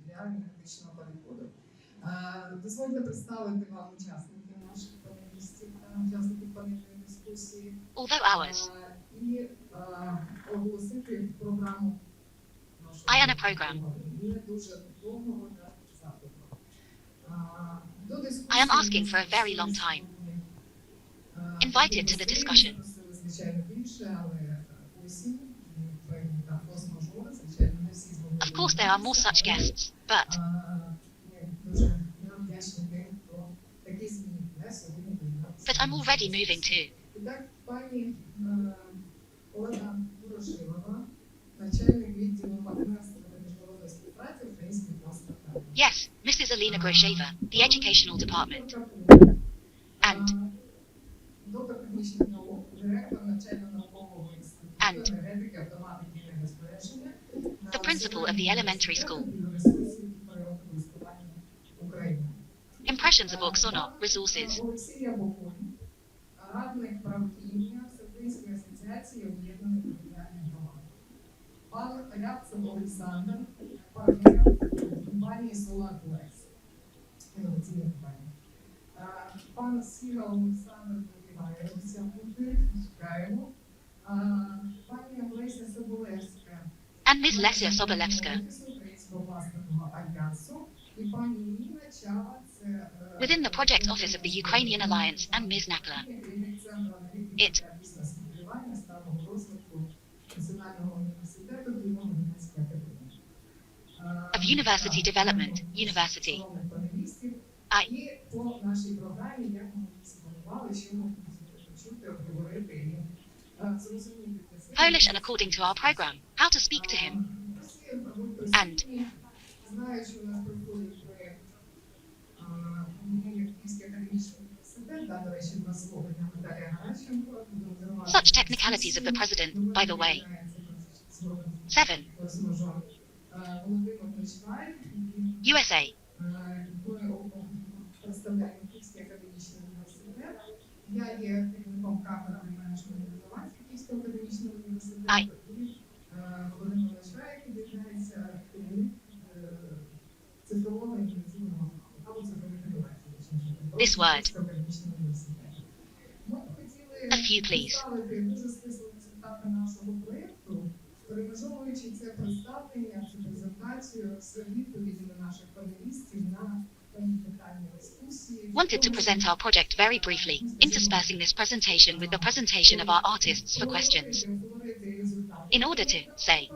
для енергетичного переходу. Дозвольте представити вам учасників наших панелістів та учасників панельної дискусії Although ours. і оголосити програму нашого I am a program. не дуже довгого заходу. I am asking for a very long time. Invited to the discussion. Of course there are more such guests, but I'm already moving too. Yes, Mrs. Alina Grosheva, the Educational Department. And the principal of the elementary school. Impressions of books or not, resources. Пан Сіга Олександр добігається бути, чекаємо. Пані Олеся Соболевська. And Ms. Lesia Sobolewska. Within the project office of the Ukrainian Alliance and Ms. Nakla. It. Of university development, university. I. Polish and according to our program, how to speak to him. And. Such technicalities of the president, by the way. 7. USA. I. This word. A few, please. Wanted to present our project very briefly, interspersing this presentation with the presentation of our artists for questions. In order to say,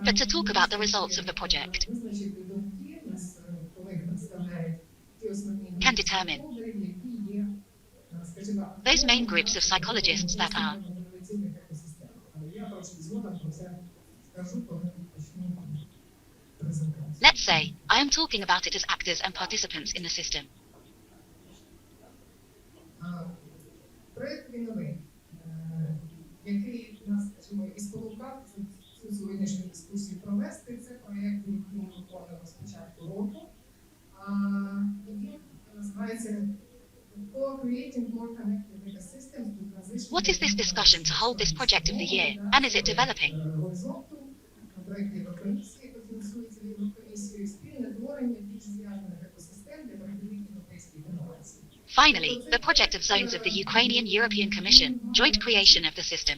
but to talk about the results of the project. Can determine those main groups of psychologists that are. Let's say, I am talking about it as actors and participants in the system. Проект WEnnovate, який нас, скажімо, і спонукав цю сьогоднішню дискусію провести, це проєкт, який ми виконуємо з початку року. Він називається Co-creating more connected ecosystems to transition. What is this discussion to hold this project of the year, and is it developing? Проєкт Єврокомісії, який фінансується Єврокомісією, спільне творення більш зв'язаних екосистем для протидії європейських інновацій. Finally, the project of zones of the Ukrainian European Commission, joint creation of the system.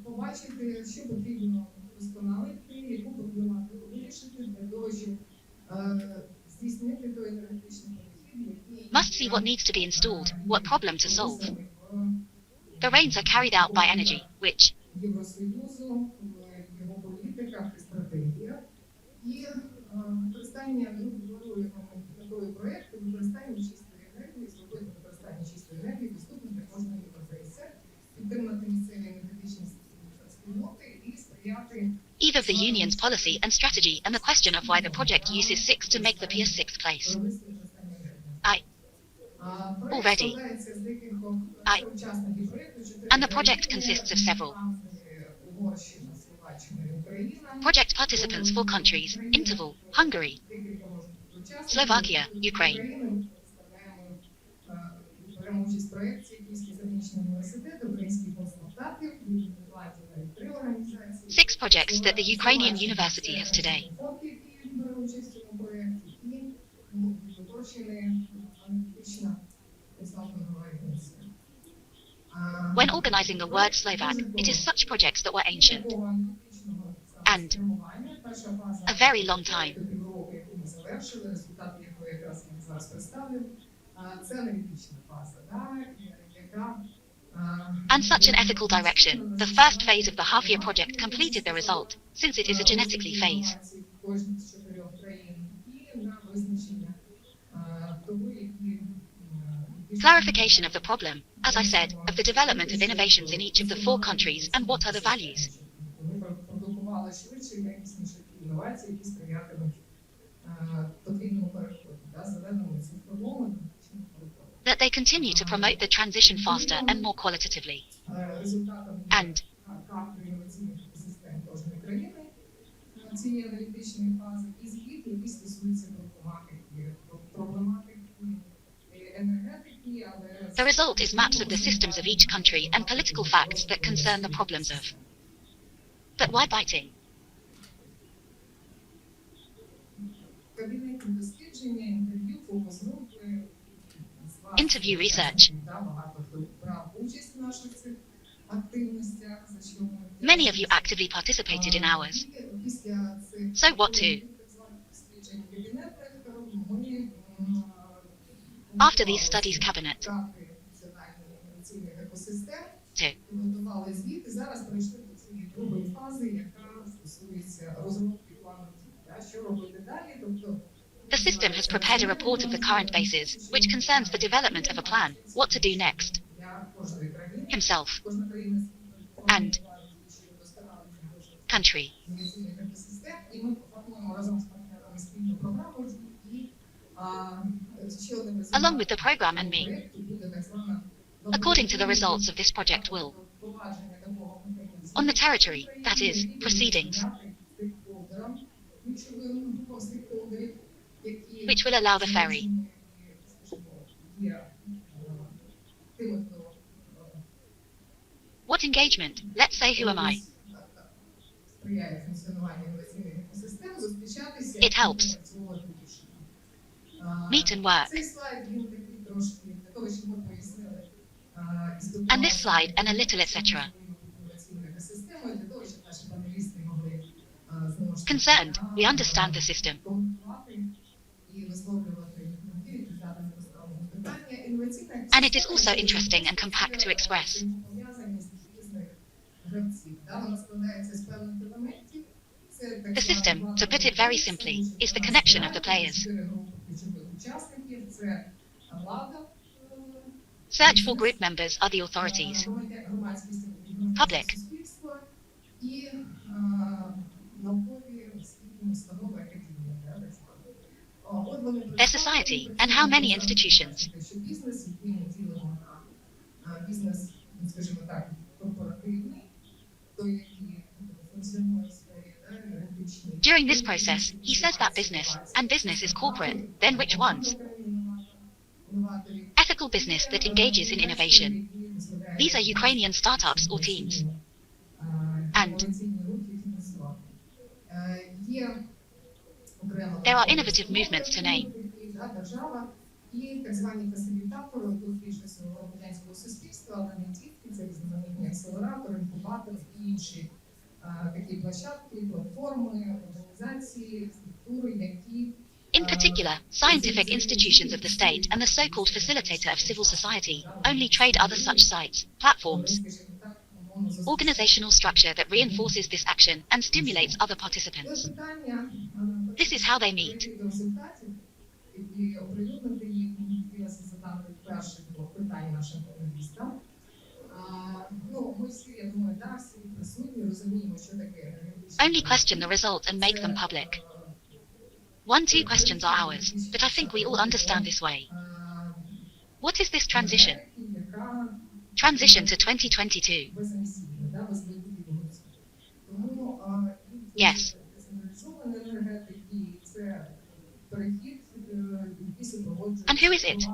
Побачити, що потрібно вдосконалити, яку проблему вирішити для того, щоб здійснити той енергетичний перехід, який Must see what needs to be installed, what problem to solve. The reins are carried out by energy, which. Євросоюзу, його політиках і стратегіях. І використання метою проєкту, використання чистої енергії, зробити використання чистої енергії доступним для кожного європейця, підтримати місцеві енергетичні спільноти і сприяти Either the union's policy and strategy and the question of why the project uses 6 to make the PS 6th place. Already. And the project consists of several project participants for countries, interval, Hungary, Slovakia, Ukraine. Six projects that the Ukrainian university has today. When organizing the word Slovak, it is such projects that were ancient and a very long time. Півроку, яку ми завершили, результати якої якраз я зараз представлю. Це аналітична фаза, яка And such an ethical direction, the first phase of the half-year project completed the result, since it is a genetically phase. кожній з 4 країн і на визначення того, які Clarification of the problem, as I said, of the development of innovations in each of the 4 countries and what are the values. Ми продукували швидше і якісніше інновації, які сприятимуть потрібному переходу, зеленому цифровому технічному переходу. That they continue to promote the transition faster and more qualitatively. Результатом And карту інноваційних екосистем кожної країни цієї аналітичної фази і звіт, який стосується проблематики енергетики, але the result is maps of the systems of each country and political facts that concern the problems of. But why biting? кабінетні дослідження, інтерв'ю, фокус-групи, Interview research. багато хто брав участь в наших цих активностях, за що ми Many of you actively participated in ours. після цих So what to? досліджень кабінету ми After these studies cabinet. To. Готували звіт і зараз перейшли до цієї другої фази, яка стосується розробки плану дій. Що робити далі? Тобто The system has prepared a report of the current basis, which concerns the development of a plan, what to do next. для кожної країни, Himself кожна країна and country. інноваційних екосистем, і ми пропонуємо разом з партнерами спільну програму і ще один результат Along with the program and me. проєкту буде так звана According to the results of this project will, впровадження такого механізму. on the territory, that is, proceedings, which will allow the ferry. What engagement? Let's say who am I? It helps. Meet and work. And this slide and a little etc. Concerned, we understand the system. And it is also interesting and compact to express. The system, to put it very simply, is the connection of the players. Search for group members are the authorities. Public. Their society, and how many institutions. During this process, he says that business, and business is corporate, then which ones? Ethical business that engages in innovation. These are Ukrainian startups or teams. And there are innovative movements to name. І так звані фасилітатори, тут більше всього громадянського суспільства, але не тільки, це різноманітні акселератори, інкубатори і інші такі площадки, платформи, організації, структури, які In particular, scientific institutions of the state and the so-called facilitator of civil society only trade other such sites, platforms, organizational structure that reinforces this action and stimulates other participants. This is how they meet. Only question the results and make them public. 1-2 questions are ours, but I think we all understand this way. What is this transition? Transition to 2022. Yes. And who is it?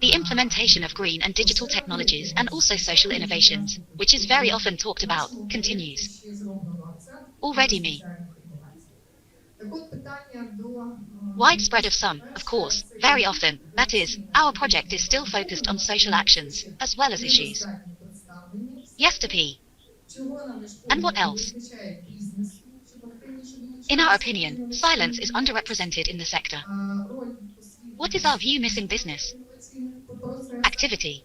The implementation of green and digital technologies and also social innovations, which is very often talked about, continues. already me. соціальних інновацій. Так от питання до Widespread of some, of перше, course, це very often, that is, реакційне our project is still політичне focused on мовлення, social тому actions, що as well as issues. недостатньо представлені в Yes to секторі. P. Чого нам And what не else? вистачає бізнесу, щоб активніше In our долучатися до opinion, інноваційної silence is діяльності? underrepresented in the sector. Роль What is our view missing business? інноваційних процесів, Activity.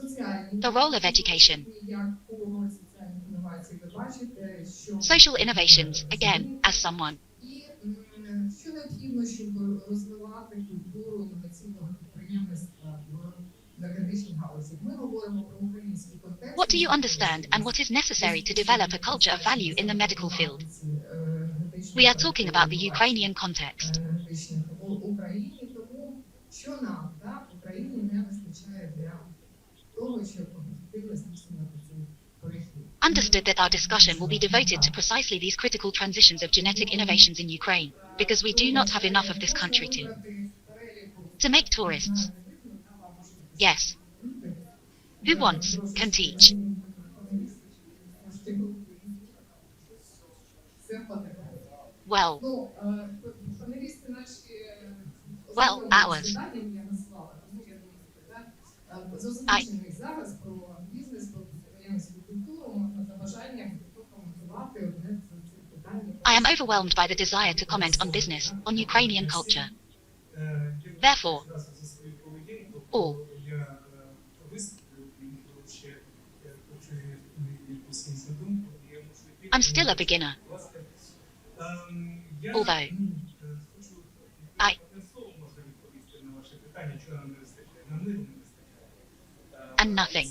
соціальні The role of education. яку роль соціальних інновацій ви бачите, що Social innovations, again, as someone. і що необхідно, щоб розвивати культуру інноваційного підприємництва в енергетичній галузі. Ми говоримо про український контекст. What do you understand and what is necessary to develop a culture of value in the medical field? We are talking about the Ukrainian context. В Україні, тому що нам в Україні не вистачає для того, щоб ефективно здійснювати цей перехід. Understood that our discussion will be devoted to precisely these critical transitions of genetic innovations in Ukraine, because we do not have enough of this country to make tourists. Yes. Who wants, can teach. Well, ours. Зараз про бізнес, про підприємницьку культуру можна за бажанням прокоментувати одне з цих питань. I am overwhelmed by the desire to comment on business, on Ukrainian culture. Therefore, or I'm still a beginner. Although I and nothing.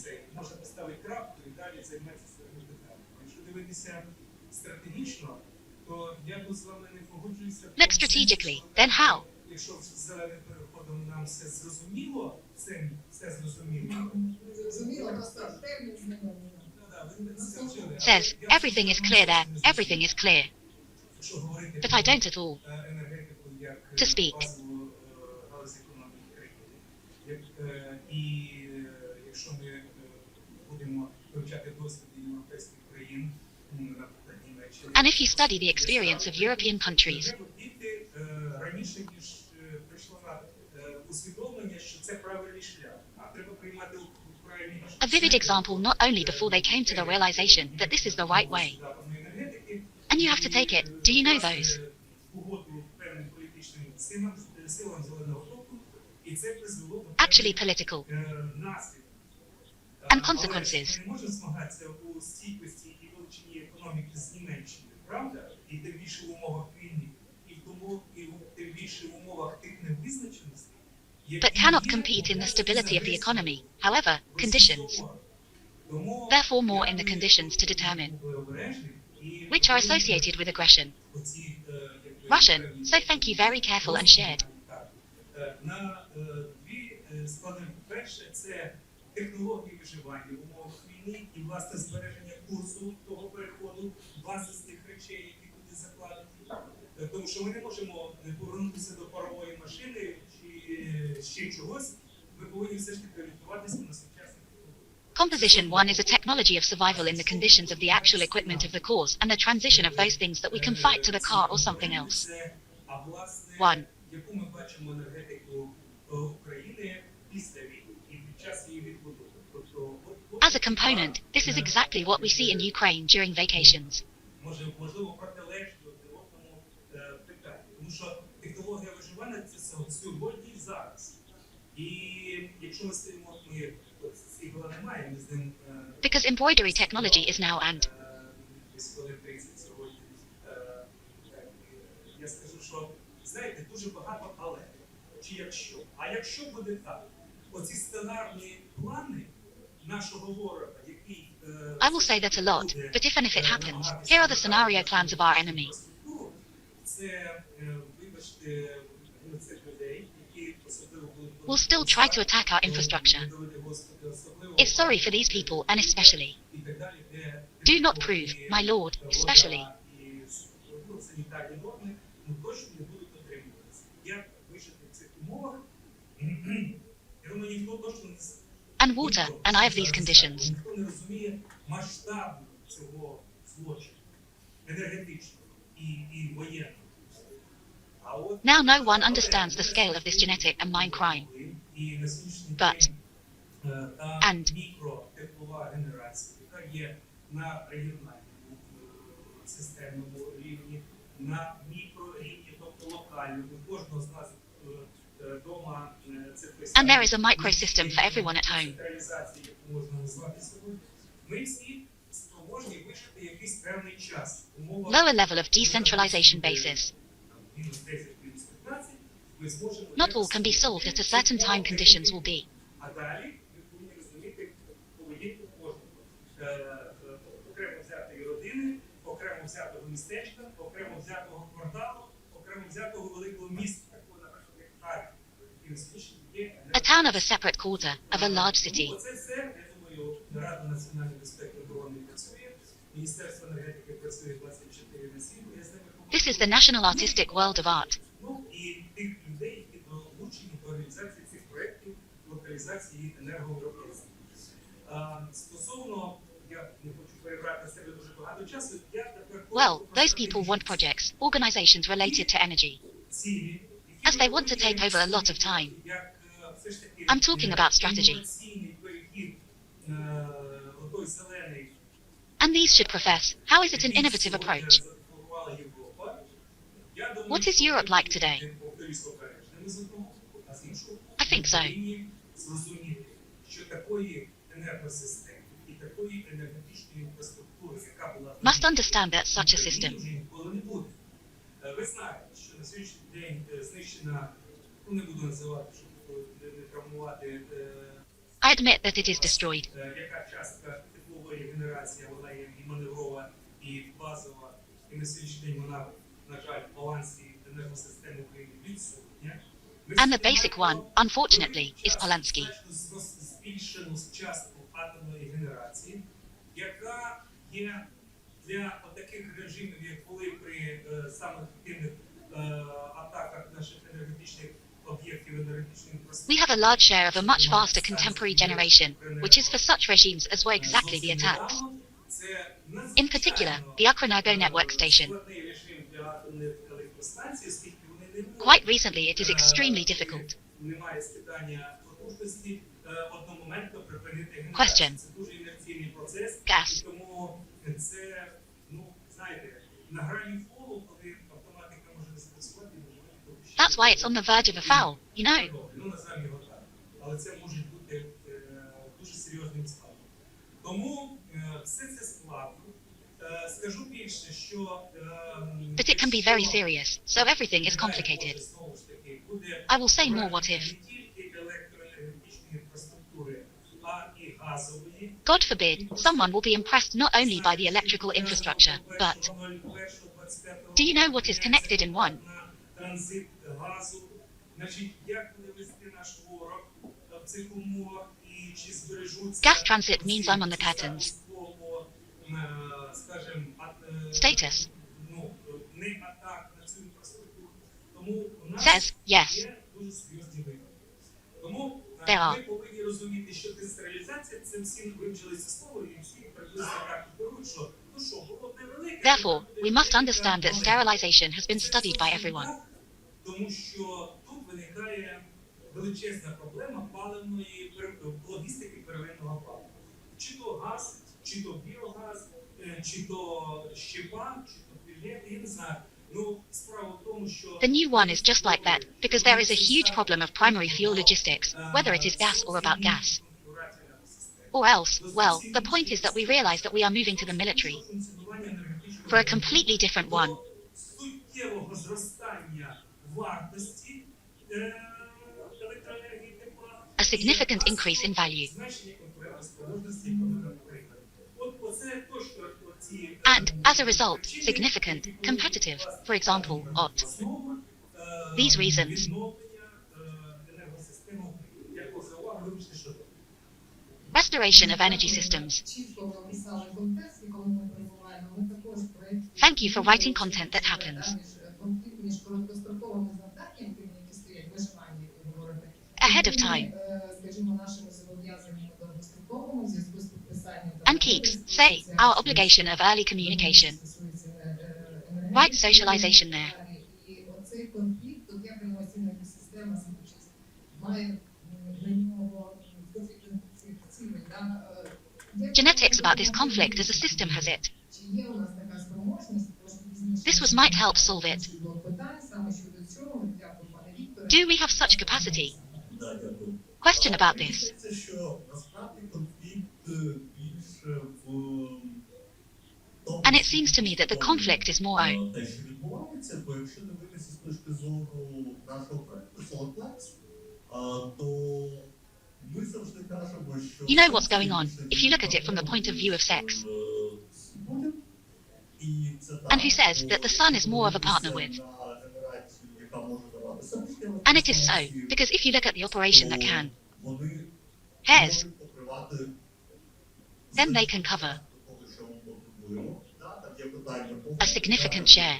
Look strategically, then how? Якщо з зеленим переходом нам все зрозуміло, все зрозуміло. Зрозуміло, просто термін знайомий. Says, everything is clear there, everything is clear. But I don't at all. To speak. І якщо ми будемо вивчати досвід європейських країн, наприклад, Німеччини. And if you study the experience of European countries, Треба діти раніше, ніж прийшло на усвідомлення, що це правильний шлях, а треба приймати правильні рішення. a vivid example not only before they came to the realization that this is the right way. And you have to take it. Do you know those? Actually political. And consequences. Ми не можемо змагатися у стійкості і величині економіки з Німеччиною, правда? І тим більше в умовах війни, і тим більше в умовах тих невизначеностей, But cannot compete in the stability of the economy, however, conditions. Therefore more in the conditions to determine, which are associated with aggression. Russian, so thank you very careful and shared. На дві склади. Перше, це технології виживання в умовах війни і, власне, збереження курсу того переходу, базисних речей, які туди закладені. Тому що ми не можемо повернутися до парової машини чи ще чогось. Ми повинні все ж таки орієнтуватися на сучасні технології. Composition 1 is a technology of survival in the conditions of the actual equipment of the course and the transition of those things that we can fight to the car or something else. А, власне, 1. яку ми бачимо енергетику України після війни і під час її відбудови. Тобто, As a component, this is exactly what we see in Ukraine during vacations. Можливо, протилежні одне одному питання. Тому що технологія виживання – це сьогодні і зараз. І якщо ми стоїмо, ми Ігора немає, ми з ним Because embroidery technology is now and десь хвилин 30 сьогодні. Я скажу, що, знаєте, дуже багато але. Чи якщо? А якщо буде так, оці сценарні плани нашого ворога, який I will say that a lot, but if and if it happens, here are the scenario plans of our enemy. це, вибачте, цих людей, які особливо будуть Will still try to attack our infrastructure. It's sorry for these people and especially. Do not prove, my lord, especially. Санітарні норми, точно не будуть дотримуватися. Як вижити в цих умовах? Я думаю, ніхто точно не And water, and I have these conditions. ніхто не розуміє масштабу цього злочину. енергетичного і воєнного. А от, Now no one але understands the scale of this genetic and mind crime. і на сьогоднішній But, день та and, мікротеплова генерація, яка є на регіональному системному рівні, на мікрорівні, тобто локальному, у кожного з нас вдома and there is a microsystem for everyone at home. централізації, яку можна назвати сьогодні, ми всі спроможні вижити якийсь певний час. Lower level of decentralization basis. Мінус 10, мінус 15, ми зможемо... Not all can be solved at a certain time conditions will be. А далі ви повинні розуміти поведінку кожного. Окремо взятої родини, окремо взятого містечка, окремо взятого кварталу, окремо взятого великого міста, такого, наприклад, як Харків. І на сьогоднішній день A town of a separate quarter of a large city. Оце все, я думаю, Рада національної безпеки і оборони працює, Міністерство енергетики працює 24/7, я з ними This is the national artistic world of art. Ну, і тих людей, які долучені до реалізації цих проєктів, локалізації енерговиробництва. Стосовно, я не хочу перебрати на себе дуже багато часу, я тепер... Well, those people want projects, organizations related to energy, цілі, as they want to take over a lot of time. як все ж таки I'm talking about strategy. інноваційний перехід, отой зелений, And these should profess, how is it an innovative approach? What is Europe like today? I think so. Must understand that such a system. Ви знаєте, що на сьогоднішній день знищена, не буду називати, щоб не травмувати, I admit that it is destroyed. яка частка теплової генерації, вона є і маневрова, і базова, і на сьогоднішній день вона, на жаль, в балансі енергосистеми України відсутня. And the basic one, unfortunately, is Polanski. Збільшену частку атомної генерації, яка є для таких режимів, як коли при саме активних атаках наших енергетичних об'єктів енергетичної We have a large share of a much faster contemporary generation, which is for such regimes as were exactly the attacks. In particular, the Ukrainian network station. Quite recently it is extremely difficult. Question. Gas. That's why it's on the verge of a foul, you know. Але це може бути дуже серйозним складом. Тому все це складно. Скажу більше, що But it can be very serious, so everything is complicated. I will say more what if. не тільки електроенергетичної інфраструктури, а і газової. God forbid, someone will be impressed not only by the electrical infrastructure, but do you know what is connected in one? Транзит газу. Значить, як буде вести наш ворог в цих умовах і чи збережуться... Gas transit means I'm on the curtains. Скажем, Status. Не атак на цю інфраструктуру. Тому у нас Says, yes. є дуже серйозні виклики. Тому There are. ми повинні розуміти, що децентралізація, це всі вивчили це слово, і всі приблизно так беруть, що було невелике. Therefore, we must understand that sterilization has been studied by everyone. Тому що тут виникає величезна проблема паливної логістики первинного палива. Чи то газ, чи то біогаз, чи то щепа, чи то пілет, я не знаю. Ну, справа в тому, що... The new one is just like that, because there is a huge problem of primary fuel logistics, whether it is gas or about gas. Or else, well, the point is that we realize that we are moving to the military. For a completely different one. Суттєвого зростання вартості електроенергії тепла. A significant increase in value. Зменшення конкурентоспроможності економіки України. От оце то, що ці... And, as a result, significant, competitive, for example, OT. These reasons. Restoration of energy systems. Чітко ви описали контекст, в якому ми перебуваємо. Ми також в проєкті... Thank you for writing content that happens. Конфлікт між короткостроковими завданнями, які стоять виживання, як ви говорите. Ahead of time. Скажімо, нашими зобов'язаннями довгостроковому в зв'язку з підписанням... And keeps, say, our obligation of early communication. Right socialization there. І оцей конфлікт, от як інноваційна екосистема участь має на нього конфлікт цілей, да? Genetics about this conflict as a system has it. Чи є у нас така спроможність, трошки пізніше This might help solve it. цей блок питань, саме щодо цього, дякую, пане Вікторе. Do we have such capacity? Да, дякую. Question about Мені this. здається, що насправді конфлікт більше в тому, And it seems to me that the conflict is more те, що відбувається, бо якщо дивитися з точки зору нашого проекту SolarPlex, то ми завжди кажемо, що You know what's going on, if you look at it from the point of view of sex. And who says that the sun is more of a partner with? And it is so, because if you look at the operation that can, hairs, then they can cover a significant share.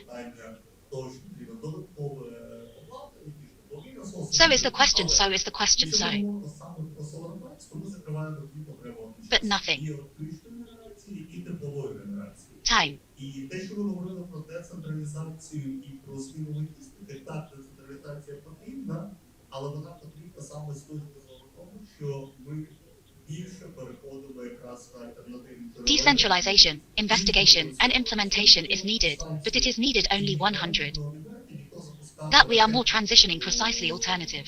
So is the question, so is the question, so. But nothing. Time. І те, що ви говорили про децентралізацію і про зміну логістики, так, децентралізація потрібна, але вона потрібна саме з точки зору того, що ми більше переходимо якраз на альтернативні джерела. Decentralization, investigation, and implementation is needed, but it is needed only 100. That we are more transitioning precisely alternative.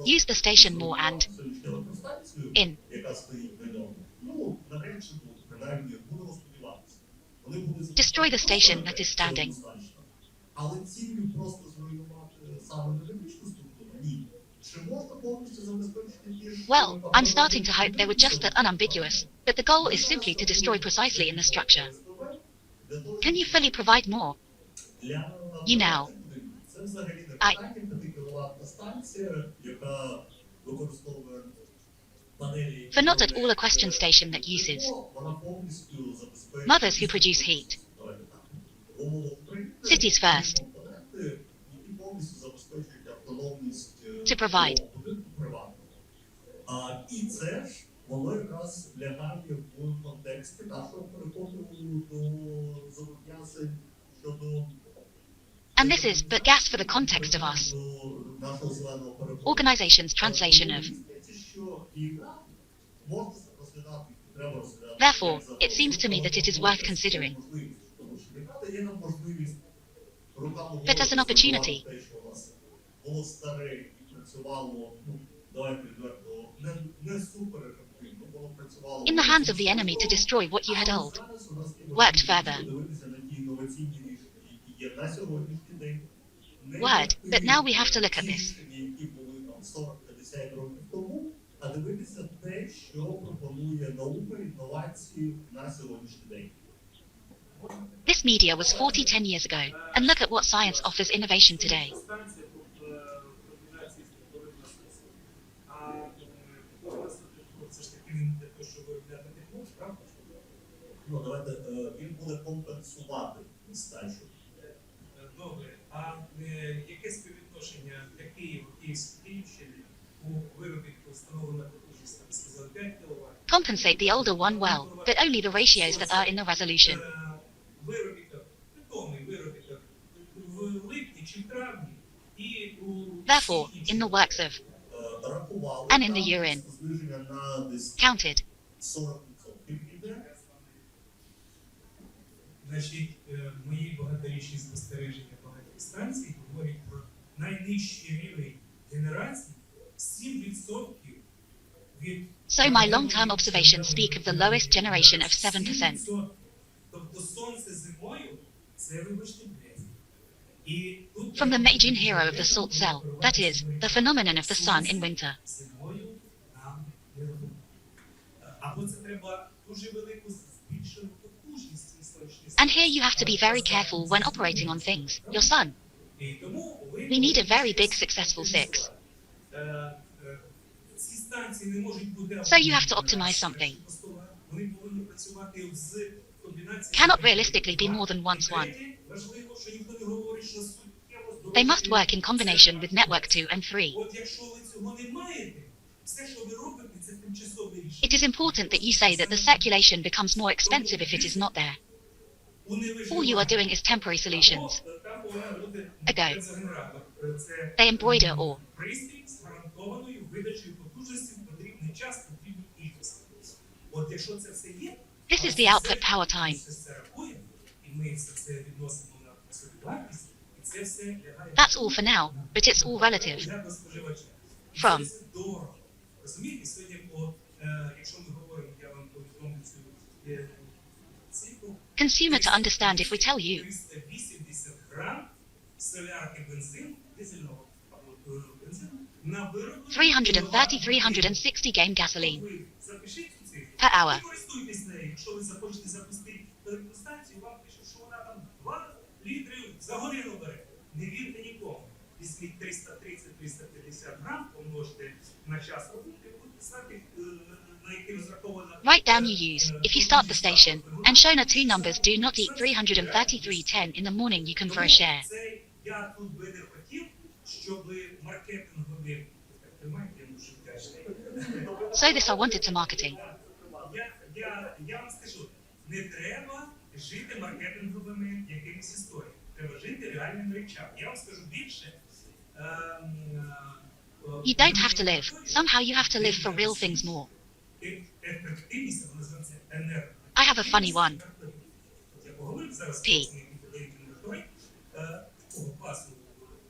Use the station more and in. Яка стоїть на ньому. Ну, навряд чи буде, принаймні, будемо сподіватися. Destroy the station that is standing. Але ціллю просто зруйнувати саме енергетичну структуру? Ні. Чи можна повністю забезпечити ті ж... Well, I'm starting to hope they were just that unambiguous, but the goal is simply to destroy precisely in the structure. Can you fully provide more? You know. Це взагалі не I. питання, 5 кіловатна станція, яка використовує панелі... For not at all a question station that uses Вона повністю забезпечує... mothers who produce heat. Cities first. Які повністю забезпечують автономність... To provide. І це ж, воно якраз лягає в контексті нашого переходу до зобов'язань щодо... And this is but gas for the context of us. Organization's translation of. Therefore, it seems to me that it is worth considering. But as an opportunity. In the hands of the enemy to destroy what you had old. Worked further. Word, but now we have to look at this. This media was 40 10 years ago, and look at what science offers innovation today. Ну, давайте, він буде компенсувати нестачу. Добре, а яке співвідношення для Києва, Київщини у виробітку встановлена потужність, так сказав, 5 кВт? Compensate the older one well, but only the ratios that are in the resolution. Виробіток, питомий виробіток в липні чи в травні і у... Therefore, in the works of. And in the urine. Counted. 40% іде. Значить, мої багаторічні спостереження багатьох станцій говорять про найнижчий рівень генерації 7% від... So my long-term observations speak of the lowest generation of 7%. Тобто сонце зимою – це, вибачте, блядь. І тут... From the Meijin hero of the salt cell, that is, the phenomenon of the sun in winter. Зимою нам не робимо. Або це треба дуже велику збільшену потужність. And here you have to be very careful when operating on things, your sun. We need a very big successful 6. So you have to optimize something. Cannot realistically be more than once one. They must work in combination with network 2 and 3. It is important that you say that the circulation becomes more expensive if it is not there. All you are doing is temporary solutions. Або там повинен бути Ago. бензогенератор. Це They embroider or пристрій з гарантованою видачею потужності в потрібний час, в потрібній кількості. От якщо це все є, this is the output power time. все це рахуємо, і ми все це відносимо на собівартість, і це все лягає That's all for now, but it's all relative. для споживача. І From. це все дорого. Розумієте, сьогодні, якщо ми говоримо, я вам повідомлю цю цифру, Consumer to understand if we tell you 380 грам солярки бензину, дизельного або бензину, на вироблення 360 game gasoline Ви запишіть цю цифру per hour. і користуйтесь нею. Якщо ви захочете запустити електростанцію, вам пишуть, що вона там 2 літри за годину бере. Не вірте нікому. Візьміть 330-350 грам, помножте на час роботи, і будете знати, на який розрахована... Write down you use. If you start the station, and shown are two numbers do not eat 333.10 in the morning you can for a share. Це я тут би не хотів, щоб маркетингові... Тримайте, я дуже вдячний. So this I wanted to marketing. Я вам скажу, не треба жити маркетинговими якимись історіями. Треба жити реальними речами. Я вам скажу більше. You don't have to live. Somehow you have to live for real things more. Ефективність, вона називається енергія. I have a funny one. Я поговорив зараз з P. інвертори такого класу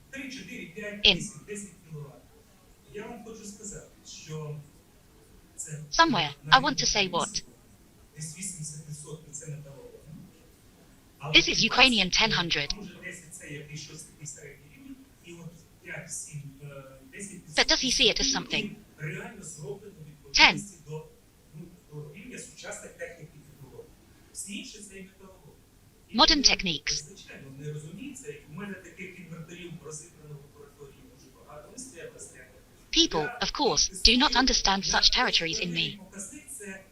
3, 4, 5, In. 8, 10 кВт. Я вам хочу сказати, що це Somewhere, I want to say what. Десь 80% це металолом. This is Ukrainian 1000. Може 10 це якийсь щось такий середній рівень, і от 5, 7, 10. But does he see it as something? Реально зроблено відповідності до рівня сучасних технік і технологій. Всі інші це і металолом. Modern techniques. Звичайно, не розуміється, і в мене таких інверторів розібрано в лабораторії дуже багато. Вони стоять на стрімах. People, of course, do not understand such territories in me. Показник – це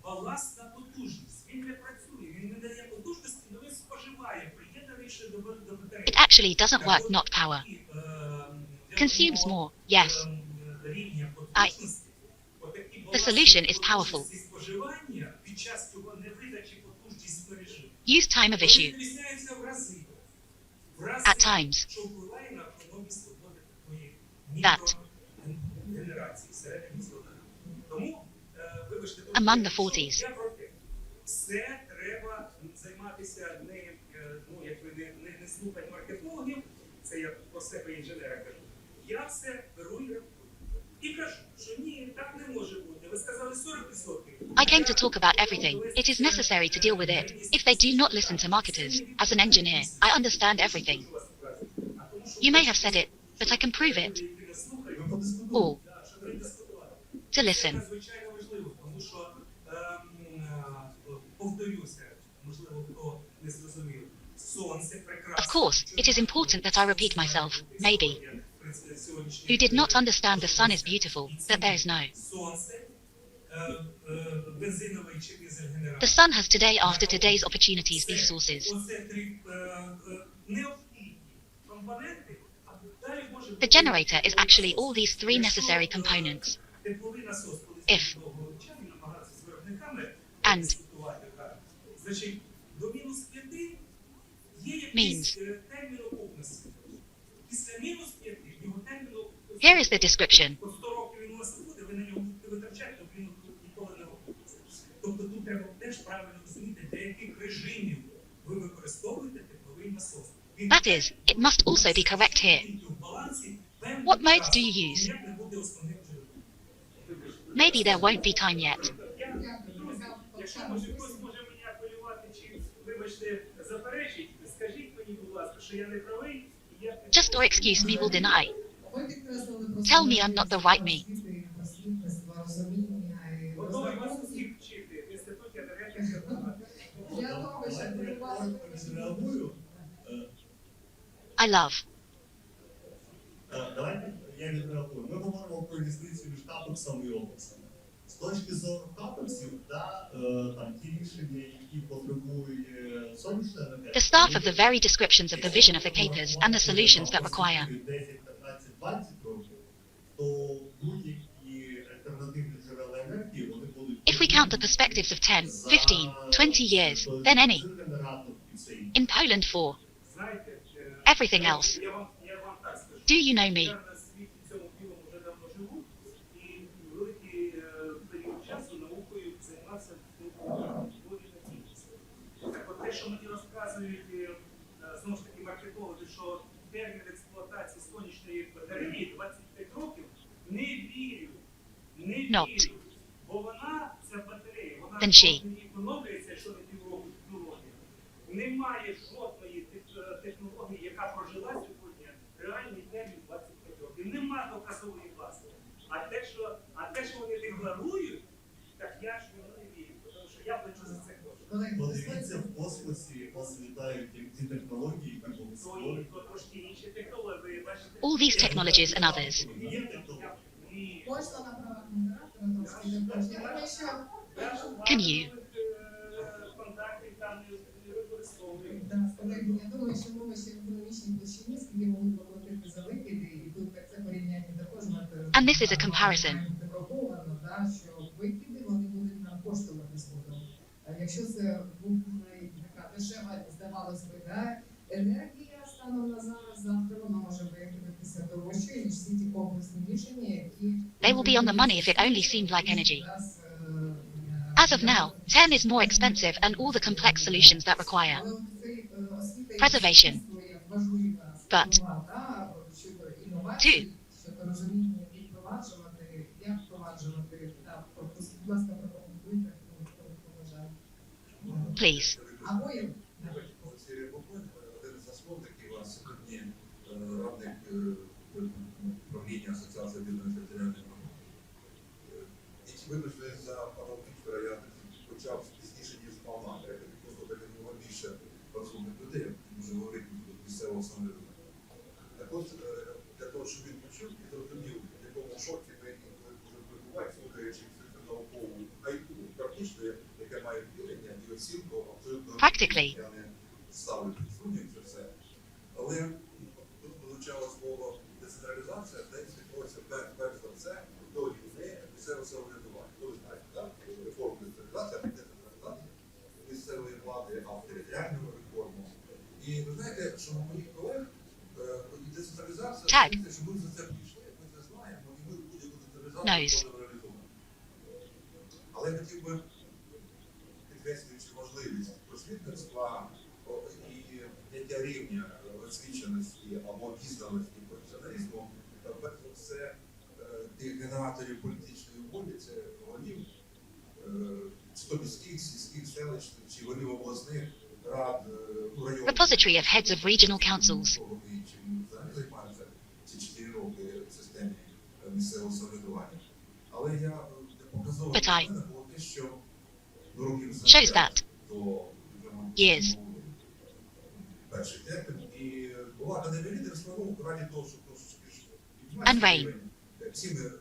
балансна потужність. Він не працює, він не дає потужності, але він споживає, приєднаний ще до батареї. It actually doesn't work, not power. Consumes more, yes. The solution is powerful. Споживання під час цього невидачі потужність мережі. Use time of issue. Відрізняється в рази. At times. Що впливає на автономність роботи такої That. мікрогенерації середньої складання. Тому, вибачте, Among the 40s. я проти. Це треба займатися не, як ви не слухати маркетологів, це я про себе інженера кажу. Я все беру і кажу, що ні, так не може бути. Ви сказали 40%. I came to talk about everything. It is necessary to deal with it. If they do not listen to marketers, as an engineer, I understand everything. You may have said it, but I can prove it. All. To listen. Це надзвичайно важливо, тому що, повторюся, можливо, хто не зрозумів, сонце прекрасно. Of course, it is important that I repeat myself, maybe. Who did not understand the sun is beautiful, that there is no. The sun has today after today's opportunities these sources. The generator is actually all these three necessary components. If. And. Means. Here is the description. Тобто тут треба теж правильно розуміти, для яких режимів ви використовуєте тепловий насос. That is, it must also be correct here. What modes do you use? Maybe there won't be time yet. Якщо хтось може мене апелювати, чи, вибачте, заперечить, скажіть мені, будь ласка, що я не правий, і я... Just or excuse me will deny. Tell me I'm not the right me. Готовий вас усіх вчити в інституті енергетики. I love. Давайте я відреагую. Ми говоримо про різницю між капексами і опексами. З точки зору капексів, там ті рішення, які потребують сонячної енергетики. The staff of the very descriptions of the vision of the capers and the solutions that require. 10, 15, 20 років, то будь-які альтернативні джерела енергії, вони будуть... If If we count the perspectives of 10, 15, 20 years, then any. In Poland for Знаєте, everything else. я вам так скажу. Do you know me? Я на світі цьому білому вже давно живу, і великий період часу наукою займався доволі надійність. Так от те, що мені розказують, знову ж таки, маркетологи, що термін експлуатації сонячної батареї 25 років, не вірю. Не Not. вірю. Бо вона, ця батарея, вона Then she. кожен рік оновлюється, якщо не півроку технологія. Немає жодної технології, яка прожила сьогодні реальний термін 25 років. Нема доказової бази. А те, що вони декларують, так я ж воно не вірю, тому що я плачу за це кошти. Колеги, Подивіться, в космосі вас вітають ті технології, які були створені. То трошки інші технології, бачите? All these technologies and others. Є технології. Ні. Можна на правах модератора трошки також. Я думаю, що Can you? Контакти там не використовують. да, колеги, я думаю, що мова ще в економічній площині, скільки могли платити за викиди, і тут так це порівняння також мати. And this is a comparison. Враховано, да, що викиди вони будуть нам коштувати згодом. Якщо це була така дешева, здавалось би, да, енергія станом на зараз, завтра вона може виявитися дорожчою, ніж всі ті комплексні рішення, які... They will be on the money if it only seemed like energy. As of now, 10 is more expensive and all the complex solutions that require preservation. But 2. Please. Один заслон, який у вас сьогодні радник правління Асоціації об'єднаних територіальних громад. Вибачте за пана Віктора, я почав пізніше, ніж мав намір. Я просто переконував більше розумних людей, може говорити місцевого самоврядування. Так от, для того, щоб він почув і зрозумів, в якому шокі ми інколи можемо перебувати, слухаючи наукову гайку, практично, яке має втілення і оцінку абсолютно Practically. я не ставлю під сумнів це все. Але тут звучало слово децентралізація, де відбувається перш за все до рівня місцевого самоврядування. Ви знаєте, так? Реформа децентралізація, децентралізація місцевої влади, а територіальну реформу. І ви знаєте, що у моїх колег децентралізація, Tag. що ми за це пішли, ми це знаємо, і ми будь-яку Knows. децентралізацію будемо реалізовувати. Але я хотів би, підкреслюючи важливість просвітництва і підняття рівня освіченості або обізнаності професіоналізму, перш за все, тих генераторів політичної волі, це голів, чи то міських, сільських, селищних, чи голів обласних рад, районних. Repository of heads of regional councils. Чим взагалі займаються ці 4 роки в системі місцевого самоврядування. Але я показово But I для мене було те, що до років за shows 5 that до years. перший термін, і була академія лідерства, ну, раді того, що трошечки ж And reign. всі ми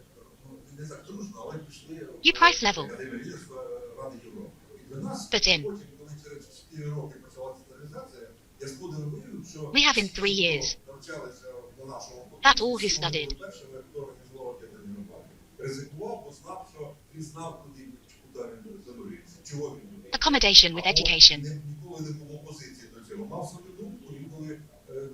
не так дружно, але пішли You price level. академія лідерства Ради Європи. І для нас, But in. потім, коли через 4 роки почалася централізація, я з подивом виявив, що We have in 3 years. навчалися на нашому That all who studied. першими, хто організував ядерну базу. Ризикував, бо знав, що він знав, куди він занурюється, чого він туди. Accommodation with education. Ніколи не було опозиції до цього. Мав свою думку, інколи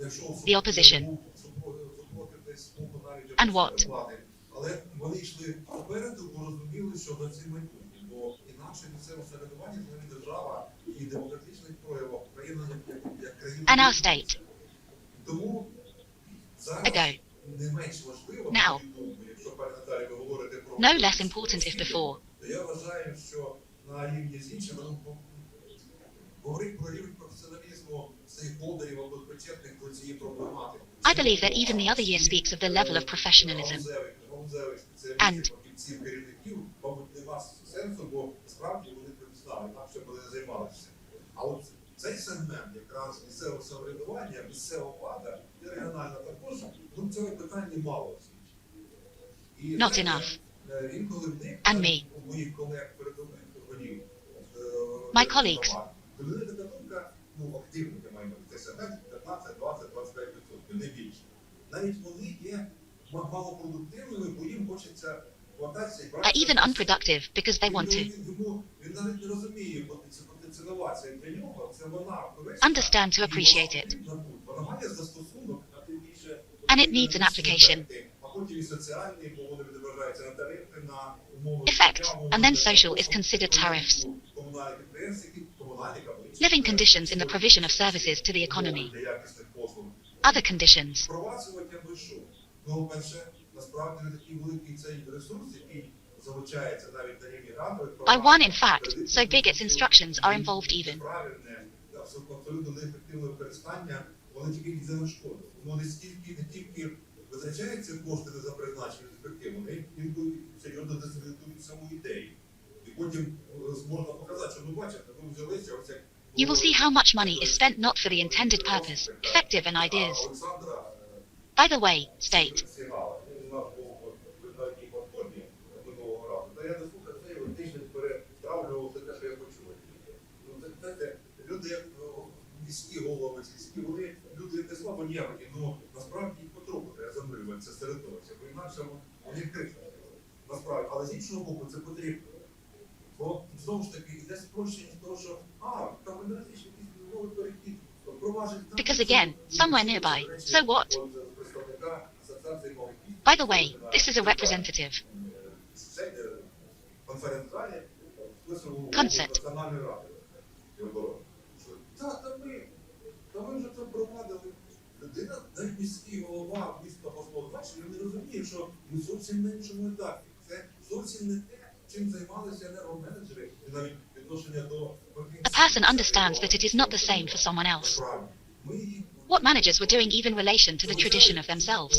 не йшов The opposition. супротив десь з боку навіть And what? влади. Але вони йшли попереду, бо розуміли, що за цим майбутнє. Бо інакше місцеве самоврядування, взагалі держава і демократичних проявах, країна як країна. And our state. Тому зараз Ago. не менш важливо, Now. на мою думку, якщо, пані Наталі, ви говорите про... No less important if before. То я вважаю, що на рівні з іншими, ну, говорить про рівень професіоналізму стейкхолдерів або причетних до цієї проблематики. I believe that even the other year speaks of the level of professionalism. Галузевих And. спеціалістів, фахівців, керівників, мабуть, нема сенсу, бо справді вони професіонали, інакше б вони не займалися. А от цей сегмент якраз місцевого самоврядування, місцева влада і регіональна також, ну цього питання мало освічено. Not enough. Інколи в них, And me. у моїх колег передових голів, My colleagues. то вони така думка, ну, активники маємо, це сегмент 15, 20, 25%, не більше. Навіть вони є малопродуктивними, бо їм хочеться експлуатації are even unproductive because they want to. Він навіть не розуміє ціновація для нього, це вона Understand to appreciate it. Вона має застосунок, а тим більше And it needs an application. А потім і соціальний, бо вони відображаються на тарифи, на умови. Effect, and then social is considered tariffs. Комунальні підприємства, комунальні Living conditions in the provision of services to the economy. для якісних послуг. Other conditions. Впроваджувати аби що? Ну, перше, насправді не такий великий цей ресурс, який залучається навіть на рівні ради. By one, in fact, so big its instructions are involved even. Правильне, абсолютно неефективне використання, вони тільки йде на шкоду. Вони не тільки витрачаються кошти не за призначенням ефективно, вони інколи серйозно дискредитують саму ідею. І потім можна показати, що, ну бачите, ви взялися ось як... You will see how much money is spent not for the intended purpose, effective and ideas. By the way, state. Люди міські голови, сільські, вони люди як не слабо нервні, але насправді їх потроху треба замилювати це середовище, бо інакше вони кричать. Насправді, але з іншого боку це потрібно. Бо знову ж таки йде спрощення того, що там енергетичний якийсь новий перехід, впровадження... Because again, somewhere nearby. So what? By the way, this is a representative. Concert. Та ми вже це провадили. Людина, навіть міський голова міста послов, бачите, він не розуміє, що ми зовсім на іншому етапі. Це зовсім не те, чим займалися енергоменеджери і навіть відношення до... A person understands that it is not the same for someone else. What managers were doing even relation to the tradition of themselves.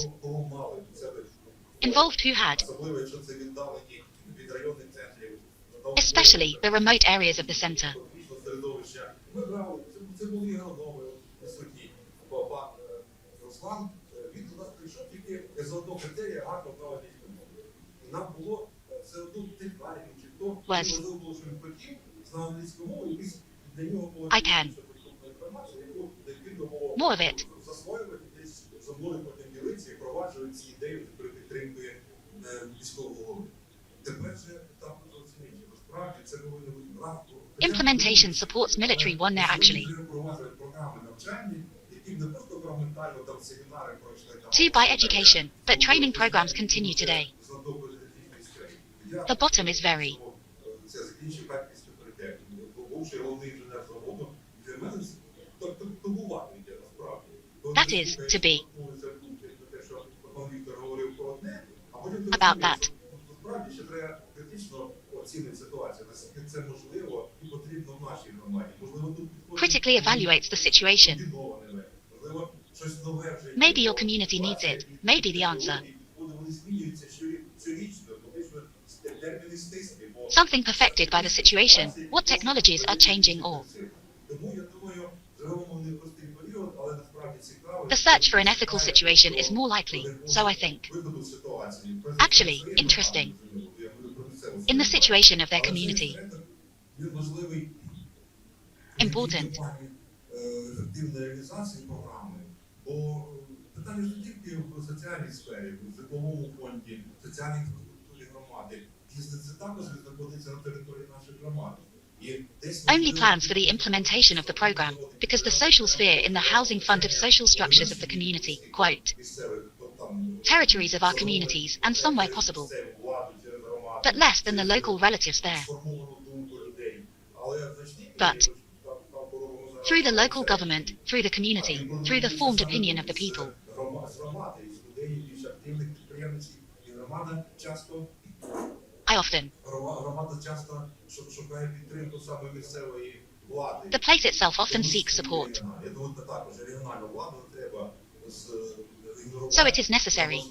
Involved who had, Особливо, якщо це віддалені від районних центрів. especially the remote areas of the center. Ми брали, це були агрономи присутні. Пан Руслан, він до нас прийшов тільки з одного критерія гарно знав англійську мову. І нам було все одно технарів, чи хто, можливо було, що він хотів, знав англійську мову, і для нього було інформація, яку необхідно було More of it. засвоювати, десь за мною потім ділитися і впроваджувати ці ідеї при підтримки міського голови. Тепер же там розумієте, насправді це повинно бути правко. Implementation supports military one there actually. 2 by education, but training programs continue today. The bottom is very. That is, to be. About that. Critically evaluates the situation. Maybe your community needs it, maybe the answer. Something perfected by the situation, what technologies are changing or. The search for an ethical situation is more likely, so I think. Actually, interesting. In the situation of their community. Important. Бо питання не тільки в соціальній сфері, в житловому фонді, соціальній інфраструктурі громади. Це також знаходиться на території нашої громади. Only plans for the implementation of the program, because the social sphere in the housing fund of social structures of the community, quote, territories of our communities and somewhere possible, but less than the local relatives there. But through the local government, through the community, through the formed opinion of the people. I often. The place itself often seeks support. So it is necessary.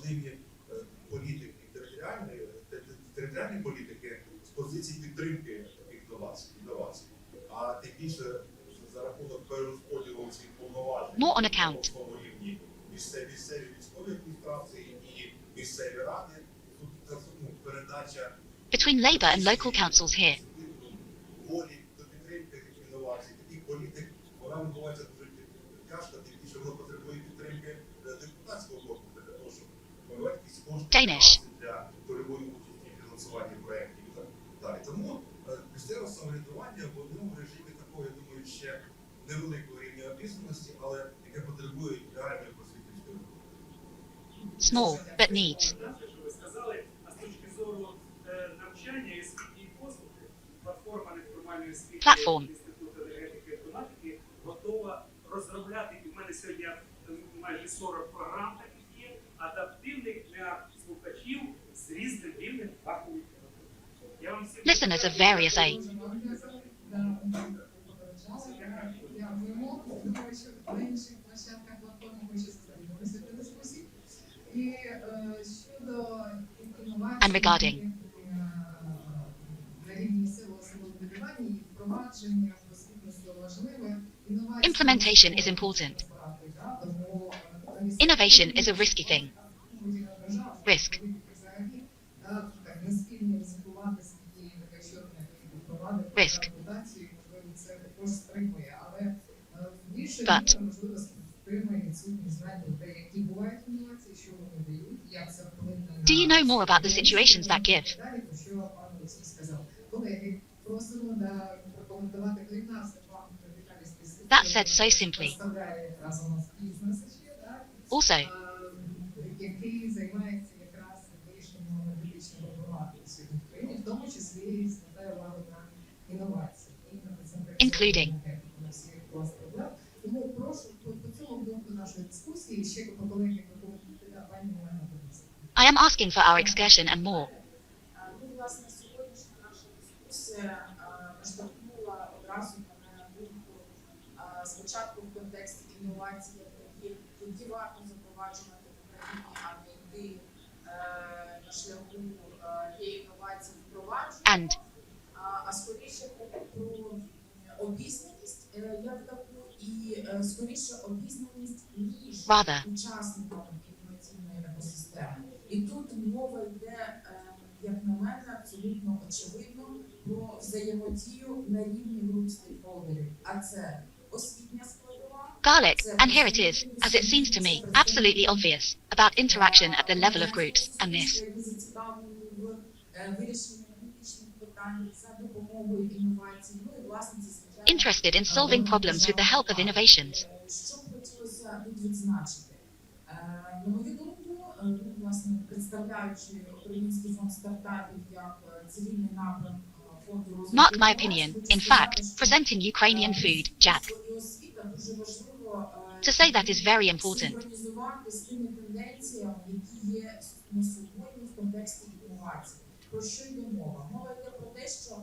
More on account. Between Labour and local councils here. Danish. small, but needs. Що ви сказали, а з точки зору навчання і освітньої послуги, платформа неформальної освіти Platform. Інституту енергетики і автоматики готова розробляти, і в мене сьогодні майже 40 програм таких є, адаптивних для слухачів з різним рівнем фахової підготовки. Я вам всім Listeners of various age. Дякуємо. Думаю, що на інших площадках платформи ми ще заставимо дискусії. І щодо інформації And regarding. на рівні місцевого самоврядування і впровадження освітництва важливе. Implementation is important. Innovation is a risky thing. Risk. Risk. But do you know more about the situations that give? That said so simply. Also, який займається якраз вирішенням аналітичної проблематики в Україні, в тому числі і звертає увагу на інновації. Including. Тому прошу по цьому блоку нашої дискусії ще по колеги прокоментувати, пані Олена Борисівна. I am asking for our excursion and more. Ну, власне, сьогоднішня наша дискусія наштовхнула одразу на думку спочатку в контексті інновацій, які варто запроваджувати в Україні, а не йти на шляху є інновацій впровадження, а скоріше про обізнаність як таку і скоріше обізнаність між учасниками інноваційної екосистеми. І тут мова йде, як на мене, абсолютно очевидно про взаємодію на рівні груп стейкхолдерів. А це освітня складова. Garlic, and here it is, as it seems to me, absolutely obvious, about interaction at the level of groups, and this. Interested in solving problems with the help of innovations. Що б хотілося тут відзначити? На мою думку, власне, представляючи Український фонд стартапів як цивільний напрям фонду розвитку. Mark my opinion, in fact, presenting Ukrainian food, Jack. To say that is very important. Синхронізувати з тими тенденціями, які є на сьогодні в контексті інновацій. Про що йде мова? Мова йде про те, що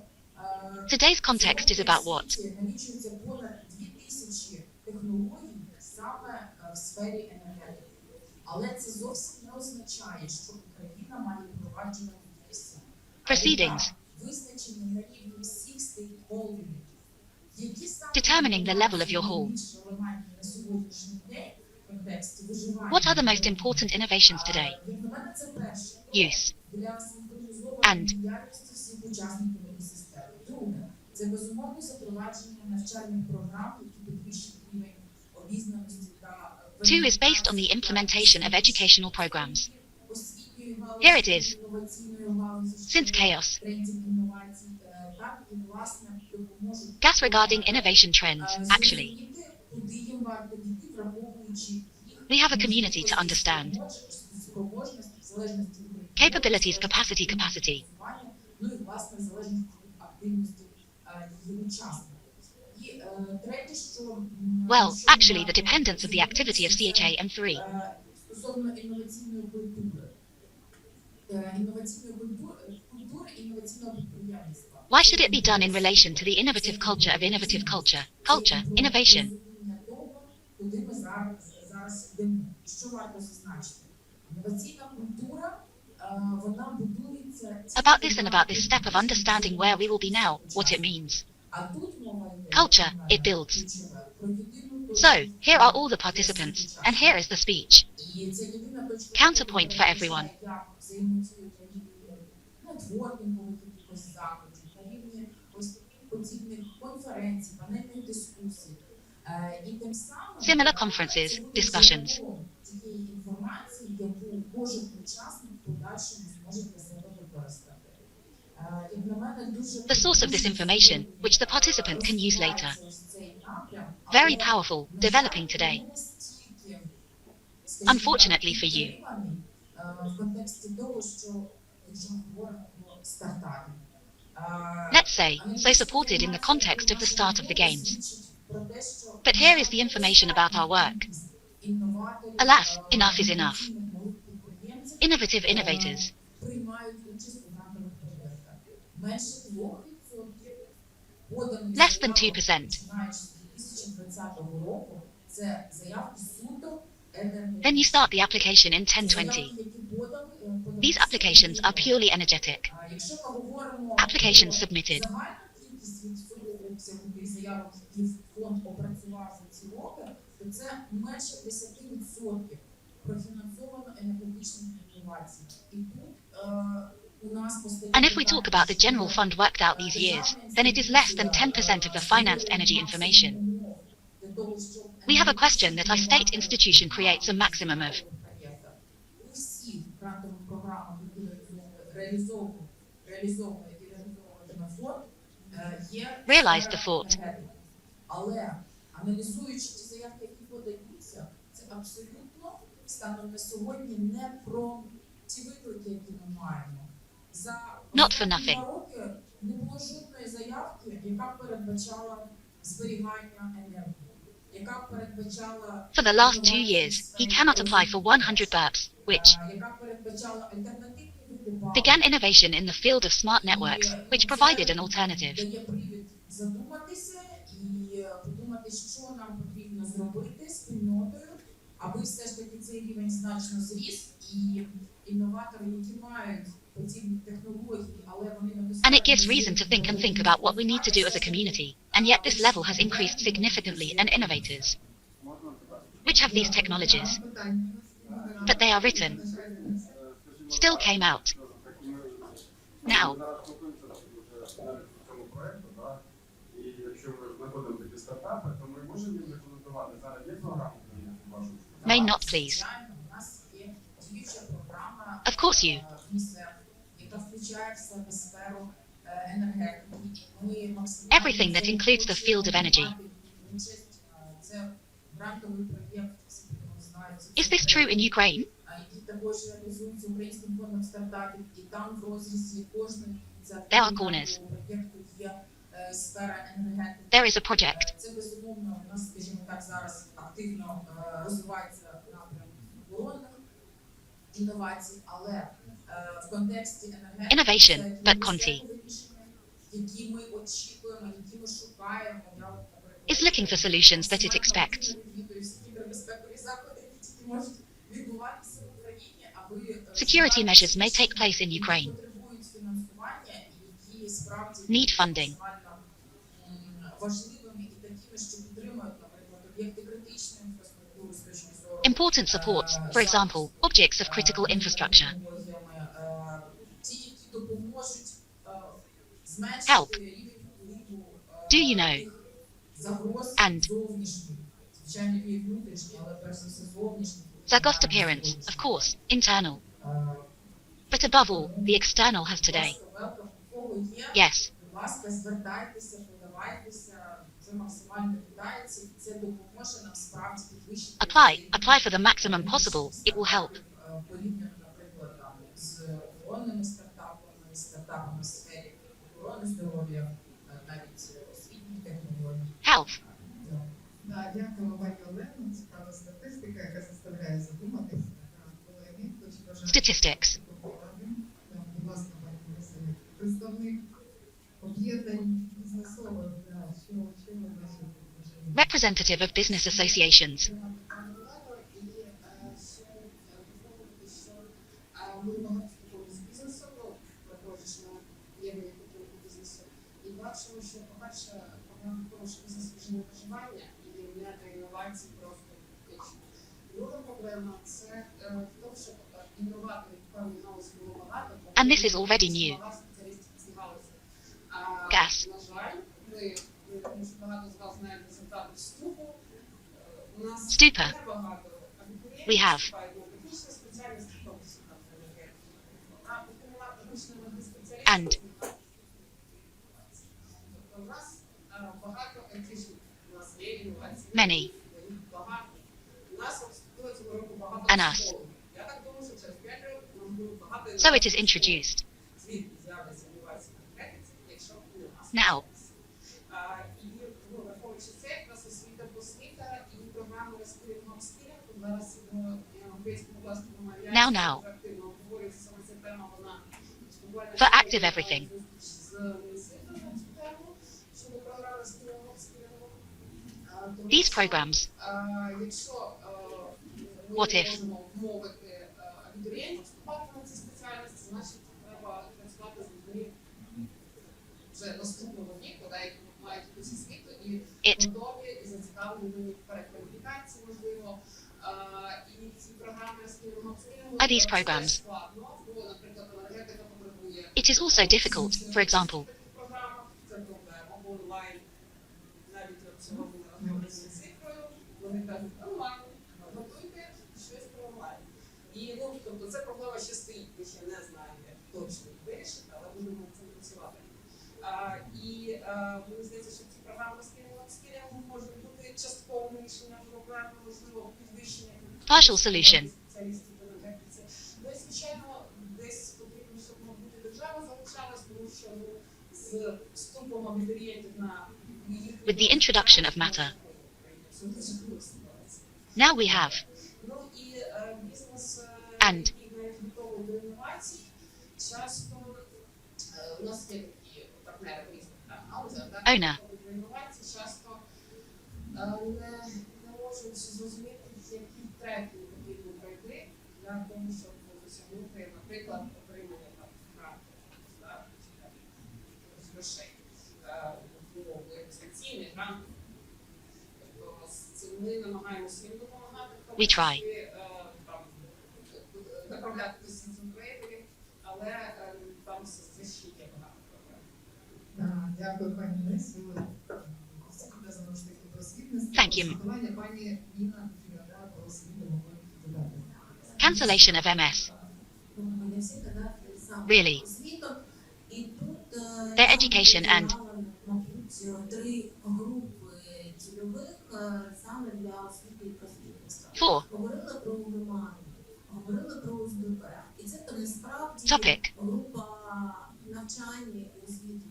Today's context is about what? налічується понад 2000 технологій саме в сфері енергетики. Але це зовсім не означає, що Україна має впроваджувати всі. Proceedings. Визначені на рівні всіх стейкхолдерів, які саме Determining the level of your hall. найбільш релевантні на сьогоднішній день в контексті виживання. What are the most important innovations today? Як на мене, це перше. Use. Для синхронізованої And. діяльності всіх учасників екосистеми. Друге, це безумовно запровадження навчальних програм, які підвищують рівень обізнаності та Two is based on the implementation of educational programs. освітньої галузі, Here it is. інноваційної галузі, Since chaos. трендів інновацій, так і, власне, допоможуть Gas regarding innovation trends, actually. зрозуміти, куди їм варто йти, враховуючи їх We have a community to understand. спроможності, в залежності від Capabilities, capacity. ну і, власне, в залежності від активності її учасників. І третє, що Well, actually, the dependence of the activity of CHAM3. Стосовно інноваційної культури. Інноваційної культури і інноваційного підприємництва. Why should it be done in relation to the innovative culture of innovative culture? Culture, innovation. Того, куди ми зараз йдемо. Що варто зазначити? Інноваційна культура, вона будується... About this and about this step of understanding where we will be now, what it means. А тут мова йде... Culture, it builds. So, here are all the participants, and here is the speech. Counterpoint for everyone. Similar conferences, discussions. The source of this information, which the participant can use later. Very powerful, developing today. Unfortunately for you. в контексті того, що якщо ми говоримо про стартапи, Let's say, so supported in the context of the start of the games. But here is the information about our work. Alas, enough is enough. Innovative innovators. приймають участь у грантових проєктах. Менше 2% поданих Less than заявок, 2%. починаючи з 2020 року, це заявки суто енергетичні. Then you start the application in 1020. Заявки, які These applications are purely energetic. Якщо ми говоримо Applications про submitted. загальну кількість від всього обсягу тих заявок, які фонд опрацював за ці роки, то це менше 10% профінансовано енергетичних інновацій. І тут у нас постає And if we talk about the general fund worked out these years, then it is less than 10% of the financed energy information. We have a question that our state institution creates a maximum of. У всіх грантових програмах, які реалізовуватиме фонд, є Realize the thought. енергетика. Але аналізуючи ті заявки, які подаються, це абсолютно станом на сьогодні не про ті виклики, які ми маємо. За Not for останні nothing. 2 роки не було жодної заявки, яка передбачала зберігання енергії, яка передбачала For the last 2 years, he cannot apply for 100 burps, which яка передбачала альтернативні види began innovation in the field of smart networks, which provided an alternative. дає привід задуматися і подумати, що нам потрібно зробити спільнотою, аби все ж таки цей рівень значно зріс, і інноватори, які мають подібні технології, але вони не And it gives reason to think about what we need to do as a community, and yet this level has increased significantly and innovators, which have these technologies, but they are written, still came out. Now, І якщо ми знаходимо такі стартапи, то ми можемо їм рекомендувати. Зараз є програма, вашу? may not please. Звичайно, у нас є діюча програма Of course you. МІСЕР, яка включає в себе сферу енергетики. І ми максимально Everything that includes the field of energy. участь. Це грантовий проєкт, всі його знають. Is this true in Ukraine? Які також реалізуються Українським фондом стартапів, і там в розрізі кожної There are corners. проєкту є сфера енергетики. There is a project. Це безумовно у нас, скажімо так, зараз активно розвивається напрям оборонних інновацій, але в контексті енергетики Innovation, це but є Conti місцеві рішення, які ми очікуємо, які ми шукаємо. Я, наприклад, is looking for solutions that it expects. відвідую всі кібербезпекові заходи, які тільки можуть відбуватися в Україні, аби Security measures may take place in Ukraine. потребують фінансування і які справді Need funding. максимально важливими і такими, що підтримують, наприклад, об'єкти критичної інфраструктури з точки зору Important supports, for example, objects of critical infrastructure. ті, які допоможуть Help. зменшити рівень впливу Do you know? тих загроз And. зовнішніх. Звичайно, є внутрішні, але перш за все зовнішні. Zaghost appearance, of course, internal. But above all, the external has today. Yes. Будь ласка, звертайтеся, подавайтеся, це максимально вітається, і це допоможе нам справді підвищити. Apply for the maximum possible, it will help. Порівняно, наприклад, там, з оборонними стартапами, стартапами в сфері охорони здоров'я, навіть освітніх технологій. Health. Да, дякую, пані Олено. Цікава статистика, яка заставляє задуматися. Колеги, хтось бажає Statistics. будь ласка, пані Василь, представник об'єднань бізнесових, що ви бачите? Representative of business associations. Ми багато спілкуємося з бізнесом, приходиш на єдину підтримку бізнесу, і бачимо, що, по-перше, проблема в тому, що бізнес вже не виживання і не до інновацій просто критично. Друга проблема – це в тому, що інноваторів в певній галузі було багато. And this is already new. Багато спеціалістів в цій галузі. Gas. На жаль, ми тому що багато з вас знають результати вступу. У нас Stupa. не багато абітурієнтів, We have. вступають на технічні спеціальності, в тому числі на енергетику. А популярна технічна спеціалістів. And. Тобто у нас багато айтішників, у нас є інновації. Many. Їх багато. У нас вступило цього року багато And us. психологів. Я так думаю, що через 5 років So it is introduced. Звідки з'являться інновації на кредиті, якщо нема Now. І враховуючи це, якраз освіта просвіта і програми розкритого скілінгу зараз в українському власному Now. активно обговорюється саме ця тема, вона буквально For active everything. з міністром на цю тему щодо програми розкритого скілінгу. These programs. Якщо What ми if? можемо вмовити абітурієнтів вступати на ці спеціальності, значить треба працювати з людьми вже наступного віку, які мають якусь освіту і готові, і зацікавлені в перекваліфікації, можливо. І ці програми розкритого скілінгу Are these programs? складно, бо, наприклад, енергетика потребує. It is also difficult, for example. Це проблема, онлайн, навіть сьогодні на з цифрою, вони кажуть, онлайн, готуйте щось про онлайн. І, тобто, це проблема ще стоїть, ми ще не знаємо, як точно вирішити, але будемо над цим працювати. І мені здається, що ці програми скілінгу можуть бути частковим рішенням проблеми, можливо, підвищення Partial solution. спеціалістів по енергетиці. Ну і, звичайно, десь потрібно, щоб, мабуть, держава залишалась, тому що з вступом абітурієнтів на їх... With the introduction of matter. Now we have. Ну і бізнес, And. який навіть готовий до інновацій, часто у нас є такі партнери в різних галузях, Owner. готові до інновацій, часто не можуть зрозуміти, які треки потрібно пройти для того, щоб досягнути, наприклад, отримання гранту, з грошей, умови інвестиційних грантів. Тобто ми намагаємося їм допомагати, We try. направляти до сенсу трейдерів, але там все ще є багато проблем. Дякую, пані Лесю. Пов'язано з таким просвітництвом. Thank you. Спілкування пані Ніна Фіода про освіту могли додати. Cancellation of MS. Really. Their education and. For. Topic.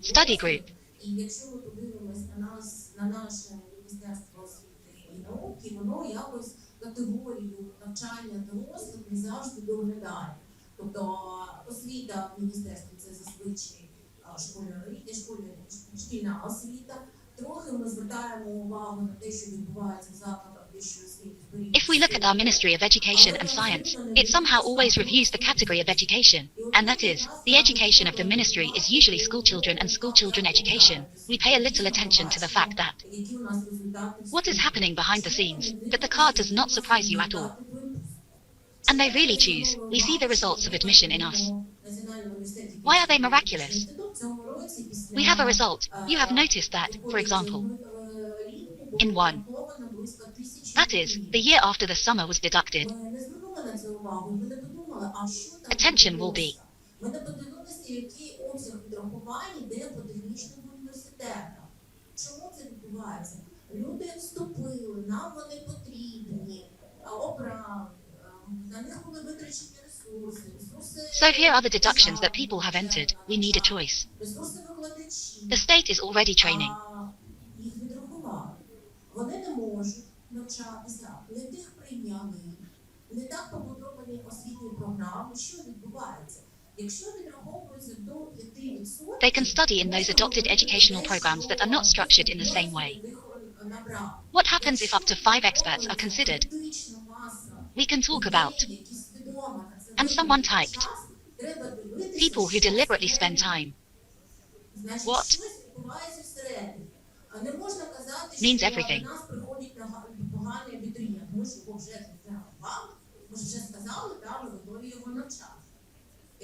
Study group. І якщо ми подивимось на наше Міністерство освіти і науки, воно якось категорію навчання дорослих не завжди доглядає. Тобто освіта в міністерстві це зазвичай шкільна освіта. Трохи ми звертаємо увагу на те, що відбувається в закладах вищої освіти. If we look at our Ministry of Education and Science, it somehow always reviews the category of education, and that is, the education of the ministry is usually schoolchildren and schoolchildren education. We pay a little attention to the fact that what is happening behind the scenes, that the card does not surprise you at all. And they really choose, we see the results of admission in us. Why are they miraculous? We have a result, you have noticed that, for example, in one. That is, the year after the summer was deducted. Attention will be. Ми не подивилися, який обсяг відрахувань йде по технічним університетам. Чому це відбувається? Люди вступили, нам вони потрібні, обрали, на них були витрачені ресурси. So here are the deductions that people have entered, we need a choice. Ресурси викладачів. The state is already training. Їх відрахували. Вони не можуть навчатися, не тих прийняли, не так побудовані освітні програми. Що відбувається? Якщо відраховується до 5%, They can study in those adopted educational programs that are not structured in the same way. What happens if up to 5 experts are considered? We can talk about. And someone typed. People who deliberately spend time. What? Means everything. Поганий абітурієнт, ми ж його вже відрахували, ми ж вже сказали, да, ми готові його навчати.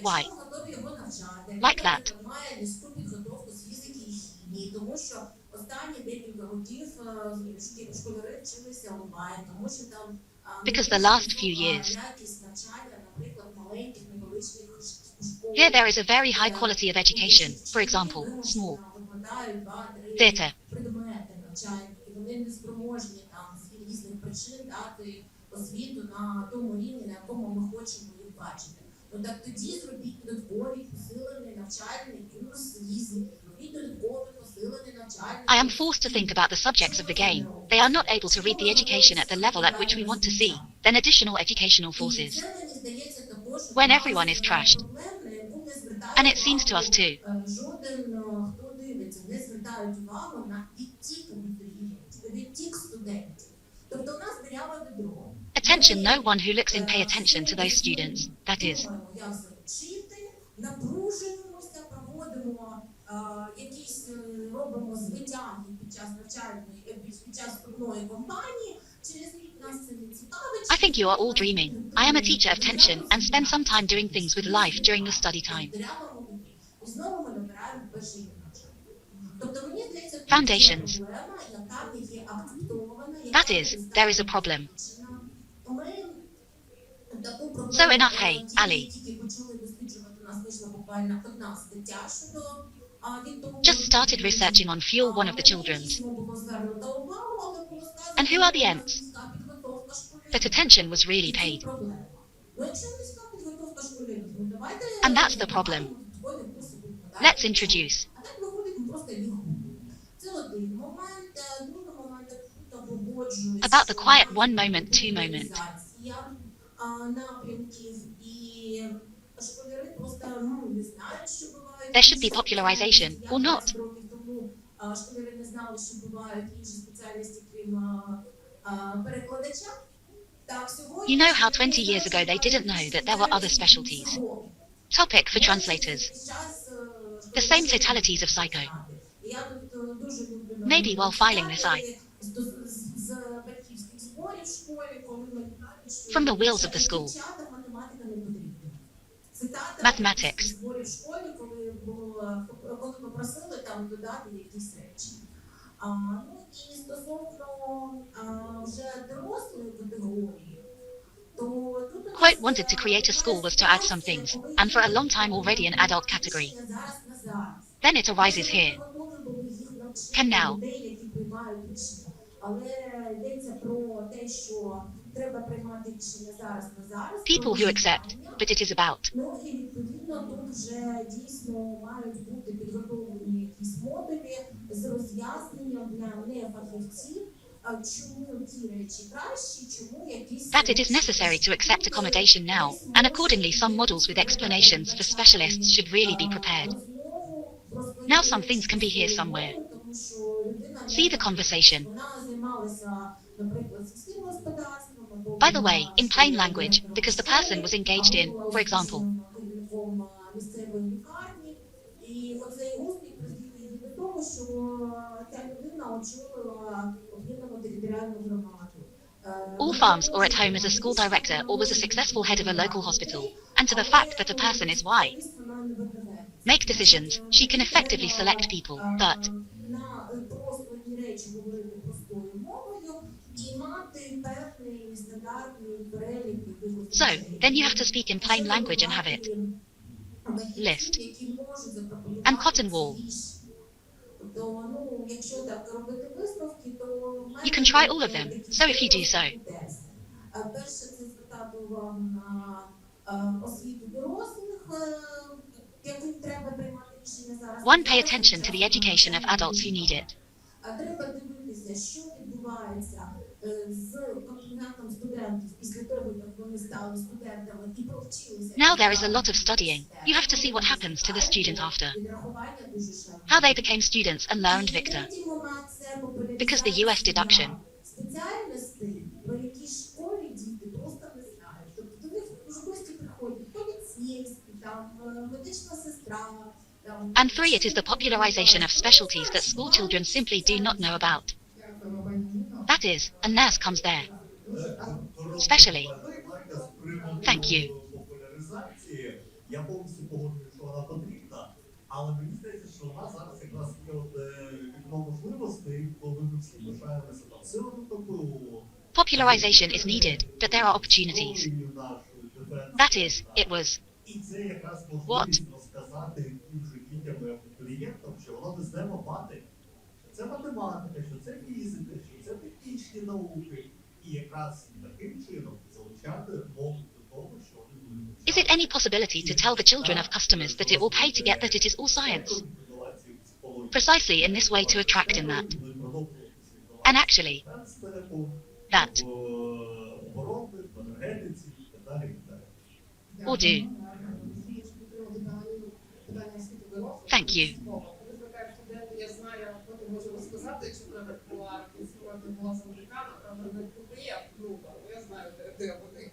Why? Якщо ми готові його навчати, Like that. він має низьку підготовку з фізики і хімії, тому що останні декілька років школярі вчилися онлайн, тому що там Because the last few years. якість навчання, наприклад, маленьких невеличких школ. Here there is a very high quality of education, for example, small theatre. Предмети навчання, і вони не спроможні там з різних причин дати освіту на тому рівні, на якому ми хочемо їх бачити. Ну так тоді зробіть додатковий посилений навчальний курс їздіть, зробіть додатковий посилений навчальний I am курс. forced to think about the subjects of the game. They are not able to read the education at the level at which we want to see. Then additional educational forces. І це, мені здається, також When одна everyone is з trashed. проблем, на яку не звертає And it seems to увагу us too. жоден, хто дивиться, не звертають увагу на відтік абітурієнтів, відтік студентів. Тобто у нас диряве відро. Attention, no one who looks in pay attention to those students. That is, Думаємо, як завчити, напружуємося, проводимо якісь, робимо звитяги під час навчальної, під час вступної кампанії. Через рік нас це не цікавить. I think you are all dreaming. I am a teacher of tension and spend some time doing things with life during the study time. І знову ми набираємо перший рік навчання. Тобто мені здається, тут Foundations. є проблема, яка не є акцептована, That is, there is a problem. Ми таку проблему, So enough, hey, Ali. Тільки почали досліджувати, у нас вийшла буквально одна стаття щодо Just started researching on Fuel, one of the children's. And who are the ends? But attention was really paid. And that's the problem. Let's introduce. About the quiet one moment, two moment. There should be popularization, or not. Школярі не знали, що бувають інші спеціальності, крім перекладача. You know how 20 years ago they didn't know that there were other specialties. Topic for translators. The same totalities of psycho. Maybe while filing this from the wheels of the school. Mathematics. Коли попросили там додати якісь речі. Ну і стосовно вже дорослої категорії, то тут Quote wanted to create a school was to add some things, and for a long time already an adult category. Then it arises here. Can now. People who accept, but it is about. Ну і відповідно тут вже дійсно мають бути підготовлені якісь модулі з роз'ясненням для нефахівців, чому ті речі кращі, чому якісь... That it is necessary to accept accommodation now, and accordingly some models with explanations for specialists should really be prepared. Now some things can be here somewhere. See the conversation. By the way, in plain language, because the person was engaged in, for example, all farms or at home as a school director or was a successful head of a local hospital, and to the fact that a person is why. Make decisions, she can effectively select people, but so, then you have to speak in plain language and have it. List. And cotton wool. You can try all of them, so if you do so. One, pay attention to the education of adults who need it. Треба дивитися, що відбувається з контингентом студентів після того, як вони стали студентами і провчилися. Now there is a lot of studying. You have to see what happens to the student after. How they became students and learned Victor. Because the US deduction. Спеціальностей, про які школі діти просто не знають. Тобто до них в гості приходять поліцейські, там медична сестра. And 3, it is the popularization of specialties that school children simply do not know about. That is, a nurse comes there. Specially. Thank you. Я повністю погоджуюсь, що вона потрібна, але мені здається, що вона зараз якраз є вікно можливостей, коли ми всі лишаємося там силами такою. Popularization is needed, but there are opportunities. That is, it was. І це якраз можливість розказати тим же дітям і абітурієнтам, що воно не знає мати. Це математика, що це фізика, що це технічні науки. І якраз таким чином залучати молодь до того, що вони будуть. Is it any possibility to tell the children of customers that it will pay to get that it is all science? Precisely in this way to attract in that. And actually, that. Or do. Thank you. Коли звертають студенти, я знаю, потім можу розказати, якщо треба кулуарки, сьогодні голос американо, правда, не купує група, але я знаю, де вони.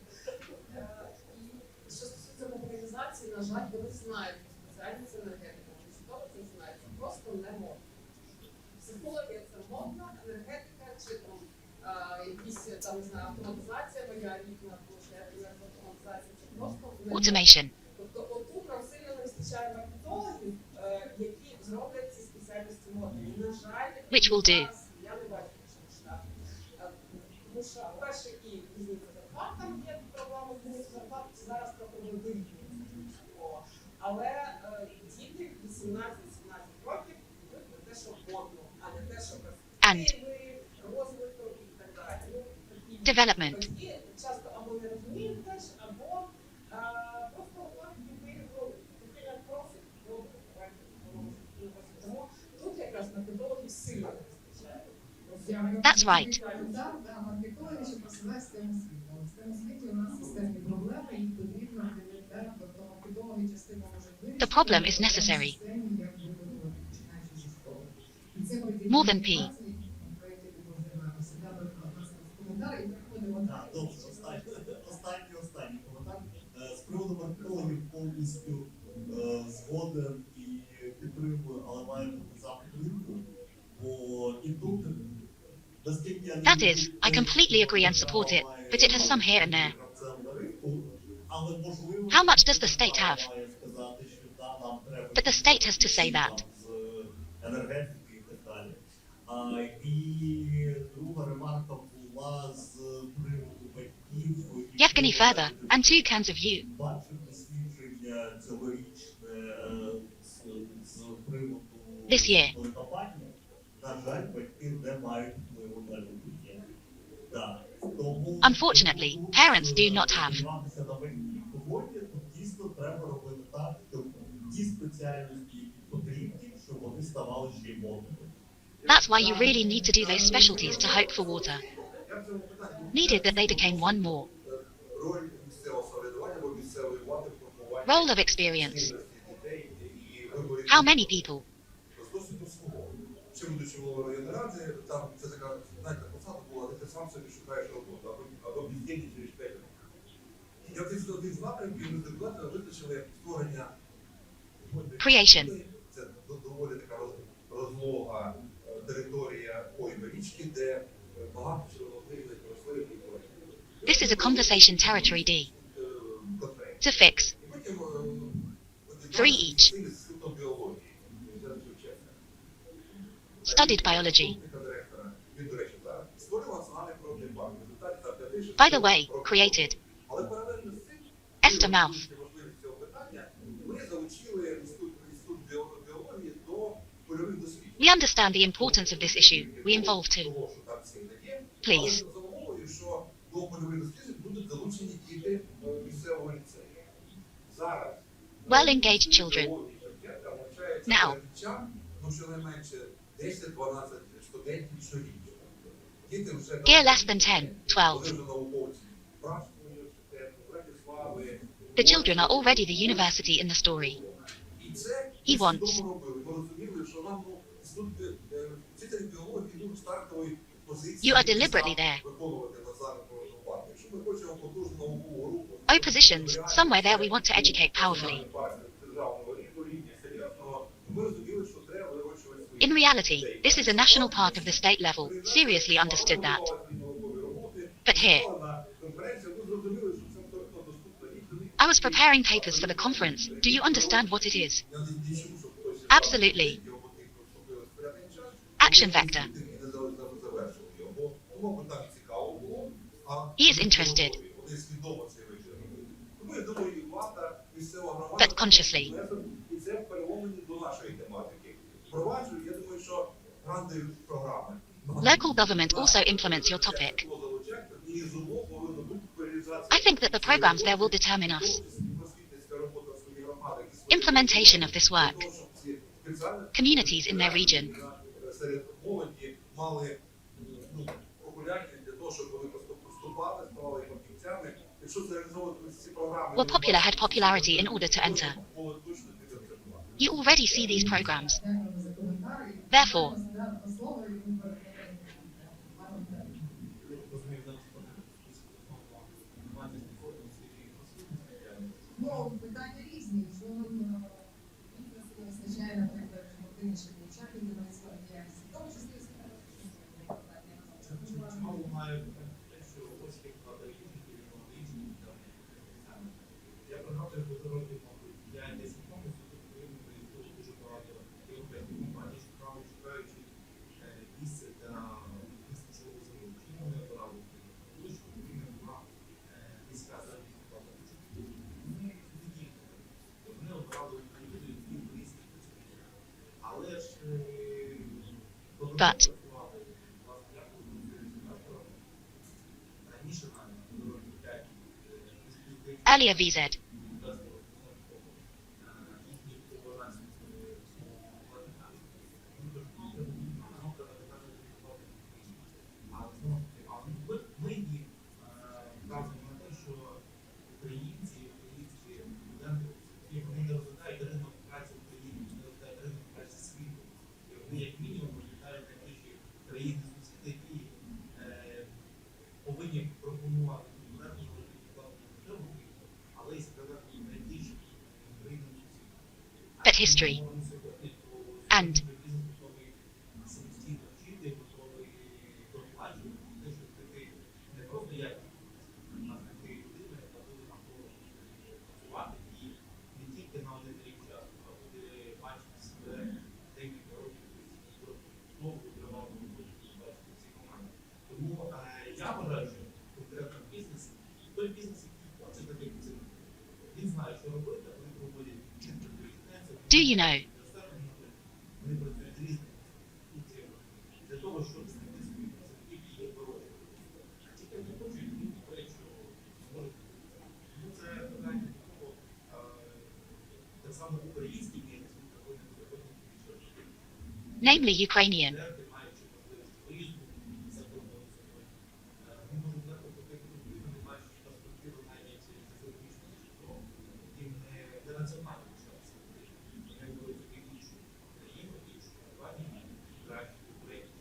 І що стосується популяризації, на жаль, вони знають спеціальність енергетика. Що це знають? Це просто не модно. Психологія це модна, енергетика, чи там якісь, там, не знаю, автоматизація, бо я рік на тому, що я приймаю автоматизацію, це просто не модно. Automation. Тобто отут нам сильно не вистачає маркетологів, які зроблять ці спеціальності модні. І, на жаль, Which will do. я не бачу іншого штату. Тому що, перше, і різниця зарплат, там є проблема з різницею зарплат, це зараз трохи вирішується. Але діти 18-17 років про те, що модно, а не те, що перспективи, розвиток і так далі. Development. Батьки часто або не розуміють теж, або просто купили профіль, тому тут якраз маркетологів сильно не вистачає. That's right. Так, маркетологи ще просувають систему світу. В системі світу у нас системні проблеми, і потрібно дивитися, тобто маркетологи частину можуть вирішити. The problem is necessary. More than P. Останній коментар. З приводу маркетологів повністю згоден і підтримую, але має бути запит ринку, бо і тут, наскільки я не That is, I completely agree and support it, but it has some here and there. How much does the state have? But the state has to say that. І друга ремарка була з приводу батьків. Yevgeny further, and 2 cans of you. Бачив дослідження цьогорічне з приводу This year. телекомпанії. На жаль, батьки не мають впливу на людей. Тому Unfortunately, parents do not have. сподіватися на батьків сьогодні, то дійсно треба робити так, щоб ті спеціальності, які потрібні, щоб вони ставали ще й модними. That's why you really need to do those specialties to hope for water. Needed that they became one more. Роль місцевого самоврядування або місцевої влади в формуванні Role of experience. дітей і виборів. How many people? З досвіду свого. Ще будучи головою районної ради, там це така, знаєте, посада була, де ти сам собі шукаєш роботу, або бездільні через 5 років. І один з напрямків ми з депутатами визначили створення Creation. Це доволі така розлога територія пойми річки, де багато червоноплівних рослин і тварин. This is a conversation territory D. To fix. І потім 3 each. біології. Studied biology. Він, до речі, зараз створив національний природний парк. В результаті за 5-6 By the way, created. Але паралельно з цим, Esther Mouth. важливість цього питання, ми залучили інститут біології до польових досліджень. We understand the importance of this issue. We involve too. Того, що там сильно є. Please. Але за умовою, що до польових досліджень будуть залучені діти місцевого ліцею. Зараз Well-engaged children. Now. Ну, щонайменше 10-12 студентів щорічно. Діти вже Here less than 10, 12. Вони вже науковці Пражського університету, Братислави. The children are already the university in the story. І це He ми wants. свідомо робили. Ми розуміли, що нам вчитель біології дуже стартової позиції You are deliberately there. виконувати національну природну парку. Якщо ми хочемо потужну наукову руху, Oh, positions. Somewhere there we want to educate powerfully. державного рівня серйозного, ми розуміли, що треба вирощувати свої. In reality, this is a national park of the state level. Seriously understood that. But here, I was preparing papers for the conference. Do you understand what it is? Absolutely. Action vector. He is interested. But consciously. І це переломлені до нашої тематики. Впроваджую, я думаю, що гранти програми. Local government also implements your topic. I think that the programs there will determine us. Implementation of this work. Для того, щоб ці спеціальні Communities in their region. серед молоді мали популярність для того, щоб вони просто поступали, ставали фахівцями. Якщо це реалізовувати ці програми, Were popular had popularity in order to enter. молодь точно піде в це план. You already see these programs. Дякую за коментар. І Therefore, до слова, і ми передаємо вам. Ну, питання різні. Що бізнес визначає, наприклад, інших учасників громадської діяльності, в тому числі і питання. Дуже важливо. Я пригадую, що років, мабуть, 5-10 тому було дуже багато європейських компаній, шукаючи місце для бізнесового залучення. Вони обирали точку, Україна була низька заробітна плата. Вони обирали Україну і українських працівників. Але ж коли ми But- працювали, власне, як раніше навіть, до років 5, earlier VZ. Ми їм вказуємо на те, що українці, українські студенти, вони не розглядають ринок праці України, вони розглядають ринок праці світу. І вони як мінімум розглядають найближчі країни сусіди, які повинні пропонувати конкурентну заробітну плату не лише в Україні, але й сказати найближчі країни сусіди. But history and Тому я вважаю, що конкретно бізнес, той бізнес, який хоче таких працівників, він знає, що робити, вони проводять Do you know? Вони працюють з різними інституціями для того, щоб знайти свої працівників і їх вирощувати. А тільки не хочуть, вони говорять, що можуть. Тому це питання того, так само український бізнес, він повинен заходити більше. Namely Ukrainian. Студенти, маючи можливість виїзду за кордон сьогодні, вони можуть легко купити купити, вони мають перспективу навіть за зарубіжним житлом, їм не національно лишається. Вони беруть собі іншу країну, іншу компанію, краще Україну.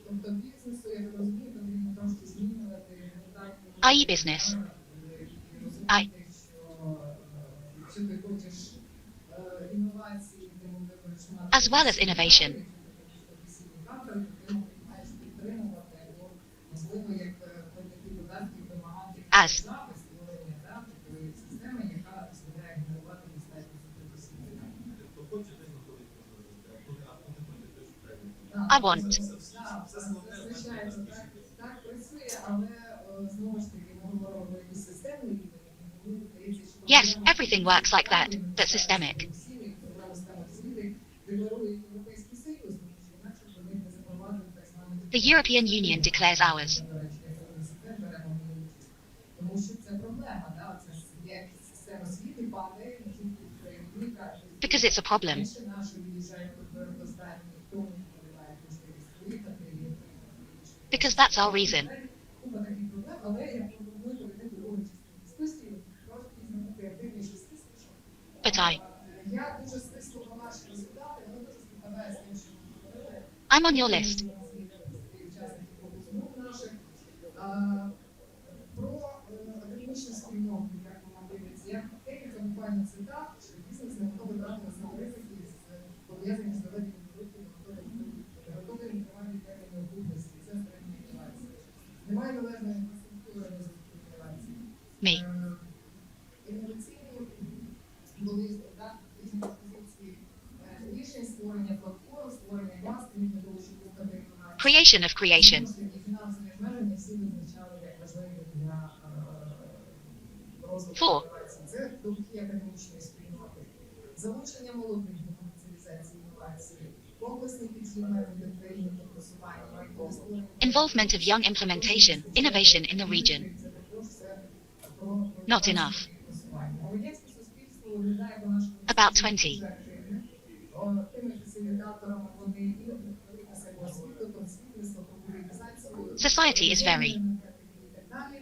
Тобто бізнесу, я так розумію, потрібно трошки змінювати контактні i.e. business. I. Якщо ти хочеш інновації, ти можеш мати As well as innovation. ти маєш підтримувати або, можливо, як платники податків вимагати As. держави створення такої системи, яка дозволяє генерувати достатньо професійних. Хто хоче, той знаходить можливості, а хто не хоче, той шукає. I want. Звичайно, так працює, але знову ж таки ми говоримо про якийсь системний рівень. Мені здається, що Yes, everything works like that, but systemic. програма системи освіти декларує Європейський Союз, тому що інакше вони не запровадили так званий The European Union declares ours. Тому що це проблема, да? Це як система освіти падає, і тільки в країні кажуть, Because it's a problem. більше наші виїжджають достатньо, хто не впливає можливість виїхати. Because that's our reason. Купа таких проблем, але я пропоную перейти до другої частини дискусії, трошки зробити активніше стисліше. But I. Я дуже стисло про ваші результати, але дуже співпадає з тим, що ви говорили. I'm on your list. Учасників фокус-груп наших. Про академічну спільноту, як вона дивиться, як декілька буквально цитат, що бізнес не готовий брати на себе ризики, пов'язані з доведенням продуктів, не готовий відкривати терміни окупності, це середня інновація. Немає належної інфраструктури розвитку інновацій. Me. Інноваційні були різні пропозиції рішень, створення платформ, створення кластерів для того, щоб рухати інновації. Creation of creation. Фінансові обмеження всі визначали як важливі для розвитку Four. інновацій. Це думки академічної спільноти. Залучення молодих до комерціалізації інновацій, комплексний підхід методів країни та просування, методи створення. Involvement of young implementation, innovation in the region. Це також все про Not enough. просування. виглядає по нашому About суспільству 20. дуже активне. Тими фасилітаторами вони і беруть на себе освіту, просвітництво, популяризацію. Society is very. І так далі.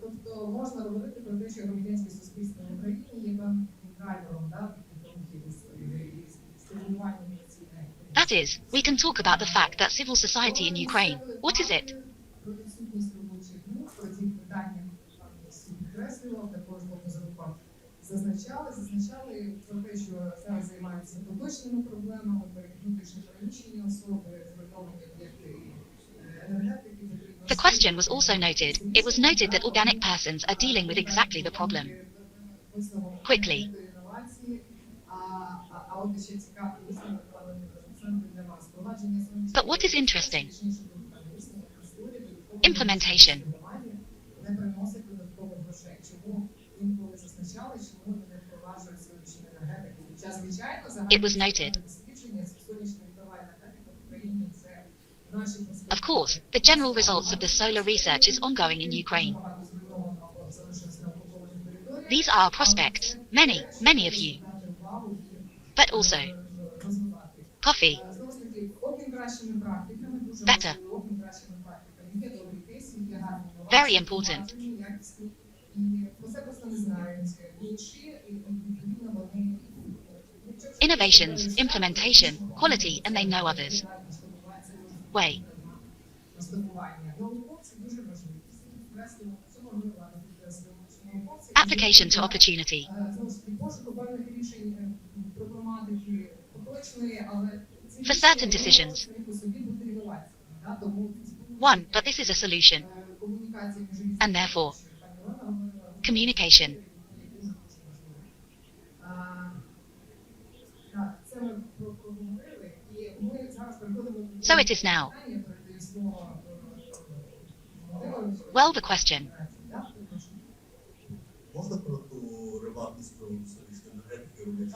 Тобто можна говорити про те, що громадянське суспільство в Україні є певним драйвером, да, рухів і стимулювання міграційної. That is, we can talk about the fact that civil society in Ukraine. What is it? Про відсутність робочих місць, про ці питання підкреслював, також група зазначали про те, що зараз займаються поточними проблемами, внутрішньо переміщені особи, зруйновані об'єкти енергетики. The question was also noted. It was noted that organic persons are dealing with exactly the problem. Quickly. But what is interesting? Implementation. It was noted. Of course, the general results of the solar research is ongoing in Ukraine. These are our prospects, many of you. But also, coffee. Better. Very important. Innovations, implementation, quality, and they know others. Way. Application to opportunity. For certain decisions. One, but this is a solution. And therefore, communication. So it is now. Well, the question. Можна про ту релевантність про сонячної енергетики робити?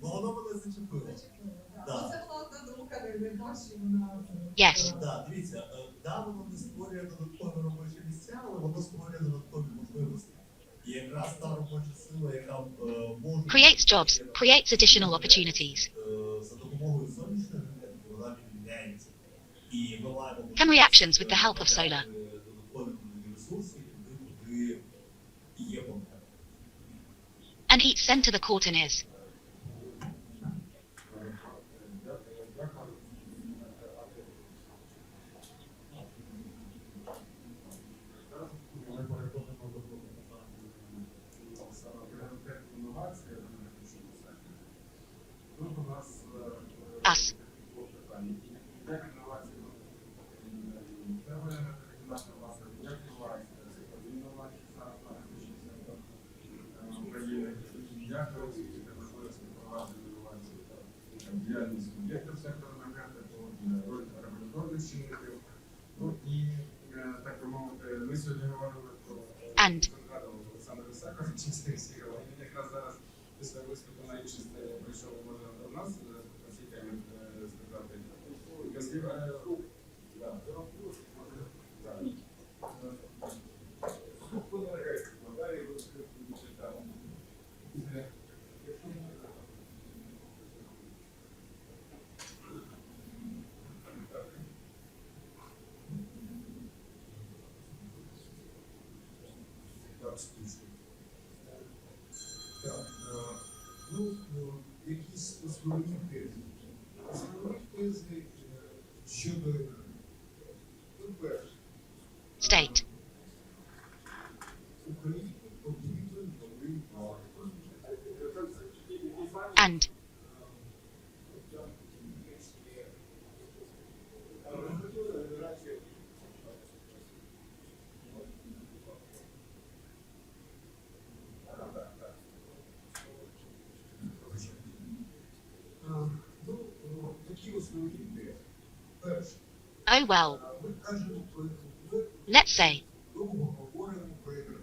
Бо воно мене зачепило. Це була одна думка, не бачу, вона... Yes. Так, дивіться, да, воно не створює додаткові робочі місця, але воно створює додаткові можливості. І якраз та робоча сила, яка може... Creates jobs, creates additional opportunities. За допомогою сонячної енергетики вона відміняється. І ми маємо... Can reactions with the help of solar. Додаткові ресурси, куди є потреба. And each center the curtain is. Us. Діяльність суб'єктів сектору енергетики, роль регуляторних чинників. Ну і, так би мовити, ми сьогодні говорили про Олександра Висака, чистих сірів. Він якраз зараз після виступу на іншій сцені прийшов, може, до нас по цій темі сказати. Так, ну, якісь основні тези. Основні тези щодо, ну, перше, State. Україна потрібен новий план. And. Ну, такі основні тези. Перше, Oh well. ми кажемо про інфраструктуру, Let's say. довго говоримо про енергію.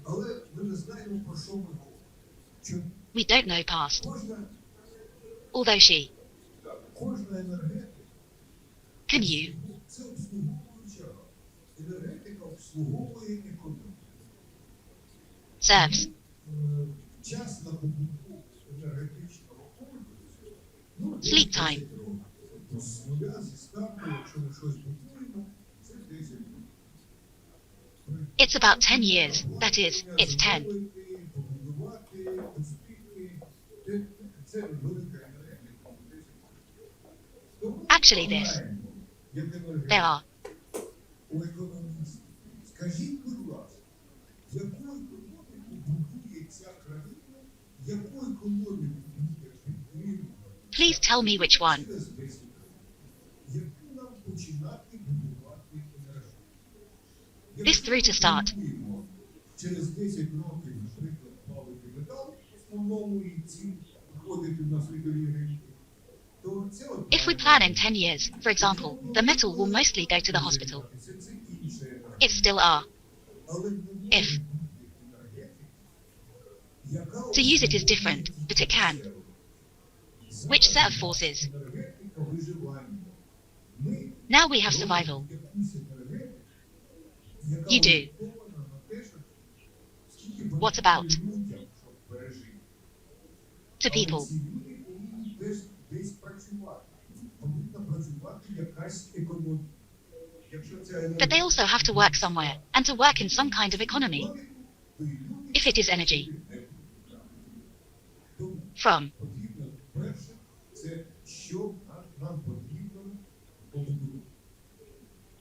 Але ми не знаємо, про що ми говоримо. Чому? We don't know past. Кожна енергетика Can you? це обслуговуюча енергетика обслуговує економіку. Serves. Час на побудову енергетичного комплексу, ну, десь Sleep 10 time. років. Тобто з нуля, зі старту, якщо ми щось будуємо, це 10 років. It's about 10 years. That is, it's 10. Зробити, побудувати, пустити, це велика енергетика. 10 років. Тому Actually, this. знаємо, як енергетика. There are. У економістів. Скажіть, будь ласка, яку економіку будує ця країна, яку економіку буде підтримувати Please tell me which one. через 10 років? Яку нам починати будувати енергетику? This through to start. Будуємо через 10 років, наприклад, плавити метал, в основному і цін виходить у нас світові ринки, то це одна If we plan in 10 years, for example, the metal will mostly go to the hospital. Це інша енергетика. It still are. Але не If. може бути енергетики, яка To use it is different, but it can. Which set of forces? енергетика виживання. Ми Now we have survival. якусь енергетику, яка You do. орієнтована на те, що скільки What потрібно about? людям, щоб пережити. To Але people. ці люди повинні теж десь працювати. Повинна працювати якась економіка. Якщо ця But they also have to work somewhere, and to work in some kind of economy. If it is energy. From. Потрібно перше, це що нам потрібно побудувати.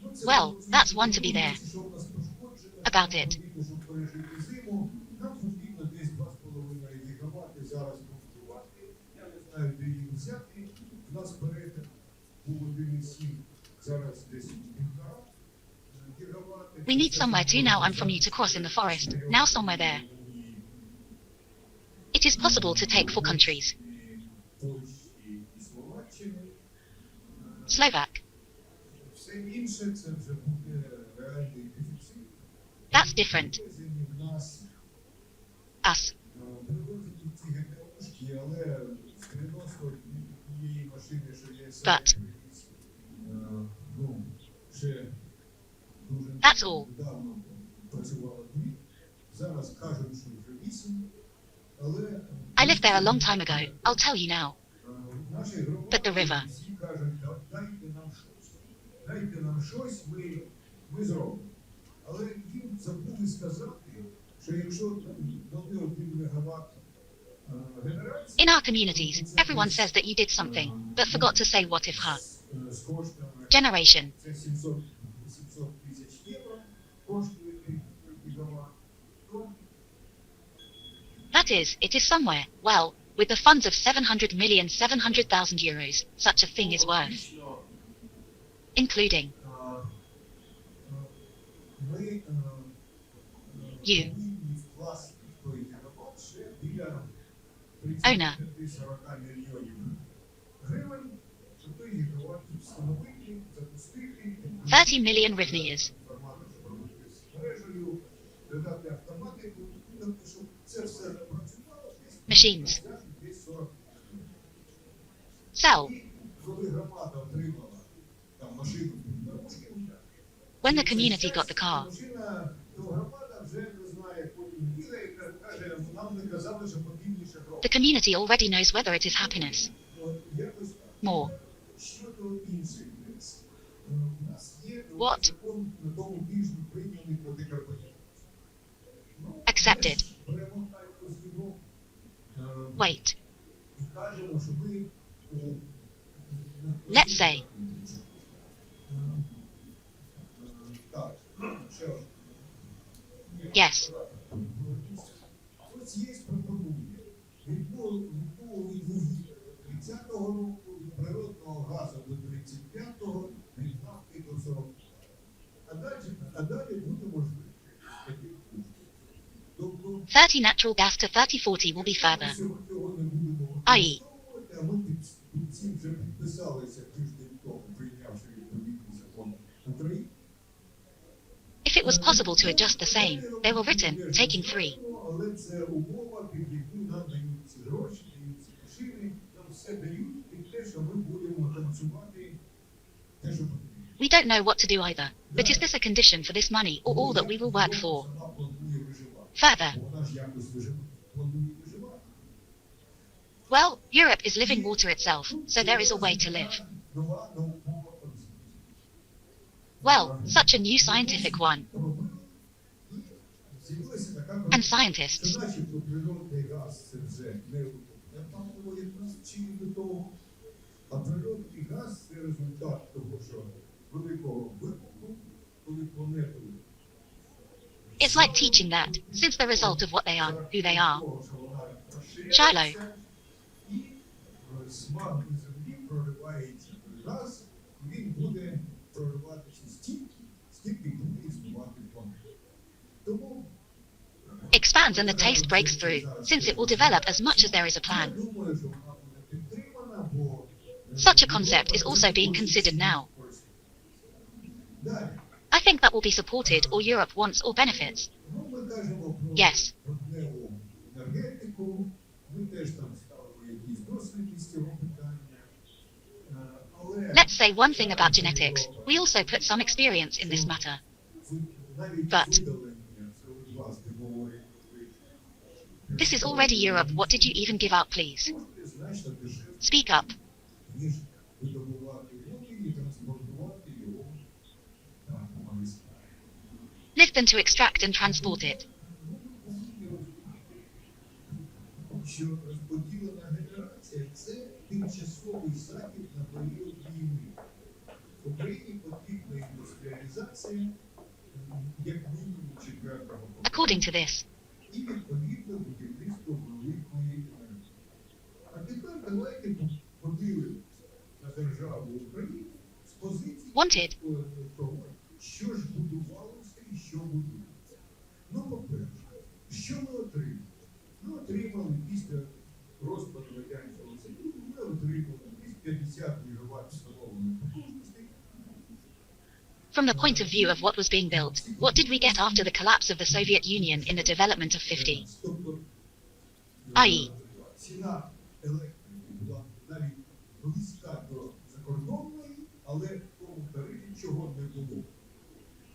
Ну, це Well, не that's one to be there. що в нас пошкоджено, About нам it. потрібно, щоб пережити зиму, нам потрібно десь 2,5 гігавати зараз побудувати. Я не знаю, де їх взяти. У нас перетин був 1,7, зараз десь 1,5 гігавати. We need somewhere to now I'm from you to cross in the forest, now somewhere there. It is possible to take 4 countries. Польщі і Словаччини. Slovak. Все інше це вже буде реальний дефіцит. That's different. Вивезені в нас Us. привозять ці ГТОшки, але з переносу тієї машини, що є But. ну, ще дуже That's all. давно працювало 2. Зараз кажуть, що вже 8. Але I lived there a long time ago, I'll tell you now. наші громади But the river. всі кажуть, дайте нам щось. Дайте нам щось, ми зробимо. Але їм забули сказати, що якщо дати 1 мегаватт генерації, In our communities, everyone says that you did something, but forgot to say what if her. з коштами Generation. це 700 тисяч євро коштує 1 гігаватт, то That is, it is somewhere, well, with the funds of 700,700,000 euros, such a thing is worth. Фактично, Including. ми You. повинні вкласти в той гігаватт ще біля Owner. 30-40 мільйонів гривень, щоб той гігаватт встановити, запустити, 30 million hryvnias. інформатор зробити з мережею, додати автоматику, тобто, щоб це все працювало, Machines. десь 40 Sell. І коли громада отримала там машину дорожки, When the community got the car. машина, то громада вже не знає, потім бігає, каже, нам не казали, що потрібніше гроші. The community already knows whether it is happiness. От якось так. More. Щодо інших тез. У нас є What? закон на тому тижні прийняний про декарбонізацію. Ну, Accepted. ми ж беремо так ось його, Wait. і кажемо, що ми Let's say. Так, ще раз. Yes. Ось є пропонує відмову від вугілля до 30-го року, від природного газу до 35-го, від нафти до 40-го. А далі буде можливість таких пунктів. Тобто 30 natural gas to 3040 will be further. цього не будемо I.e. використовувати, а ми під цим вже підписалися тиждень тому, прийнявши відповідний закон України. If it was possible to adjust the same, they were written, taking 3. Але це умова, під яку нам дають ці гроші, дають ці машини, нам все дають під те, що ми будемо танцювати те, що потрібно. We don't know what to do either, but is this a condition for this money or all that we will work for? Вона планує виживати. Further. Вона ж як Well, Europe is living water itself, so there is a way to live. Нова наукова концепція. Well, such a new scientific one. З'явилася така And концепція, scientists. що начебто природний газ це вже не викупне паливо, як нас вчили до того, а природний газ це результат того, що великого викупу, коли планету It's like teaching that, since the result of what they are, who they are. Shiloh. І з магми землі проривається газ, і він буде прориватися стільки буде існувати планета. Тому Expands and the taste breaks through, since it will develop as much as there is a я plan. думаю, що вона буде підтримана, бо Such a concept is also being considered now. Далі. I think that will be supported or Europe wants or benefits. Ну, ми кажемо про Yes. водневу енергетику, ми теж там ставили якісь досліди з цього питання. Але Let's say one thing about genetics. We also put some experience in this matter. навіть But- видалення СО2 з теорії This is already Europe. What did you even give out, please? коштує значно дешевше, Speak up. ніж видобувати воду і транспортувати його на магістралі. Live than to extract and transport it. Що розподілена генерація – це тимчасовий захід на період війни. Україні потрібна індустріалізація, як мінімум четвертого покоління. According to this, І відповідно будівництво великої енергії. А тепер давайте подивимося на державу України з позиції Wanted. того, що ж будувалося і що будується. Ну, по-перше, що ми отримали? Ми отримали після розпаду Радянського Союзу, ми отримали десь 50 МВт встановлених потужностей. from the point of view of what was being built, what did we get after the collapse of the Soviet Union in the development of 50? Тобто, I.e., ціна електрики була навіть близька до закордонної, але в тому тарифі чого не було.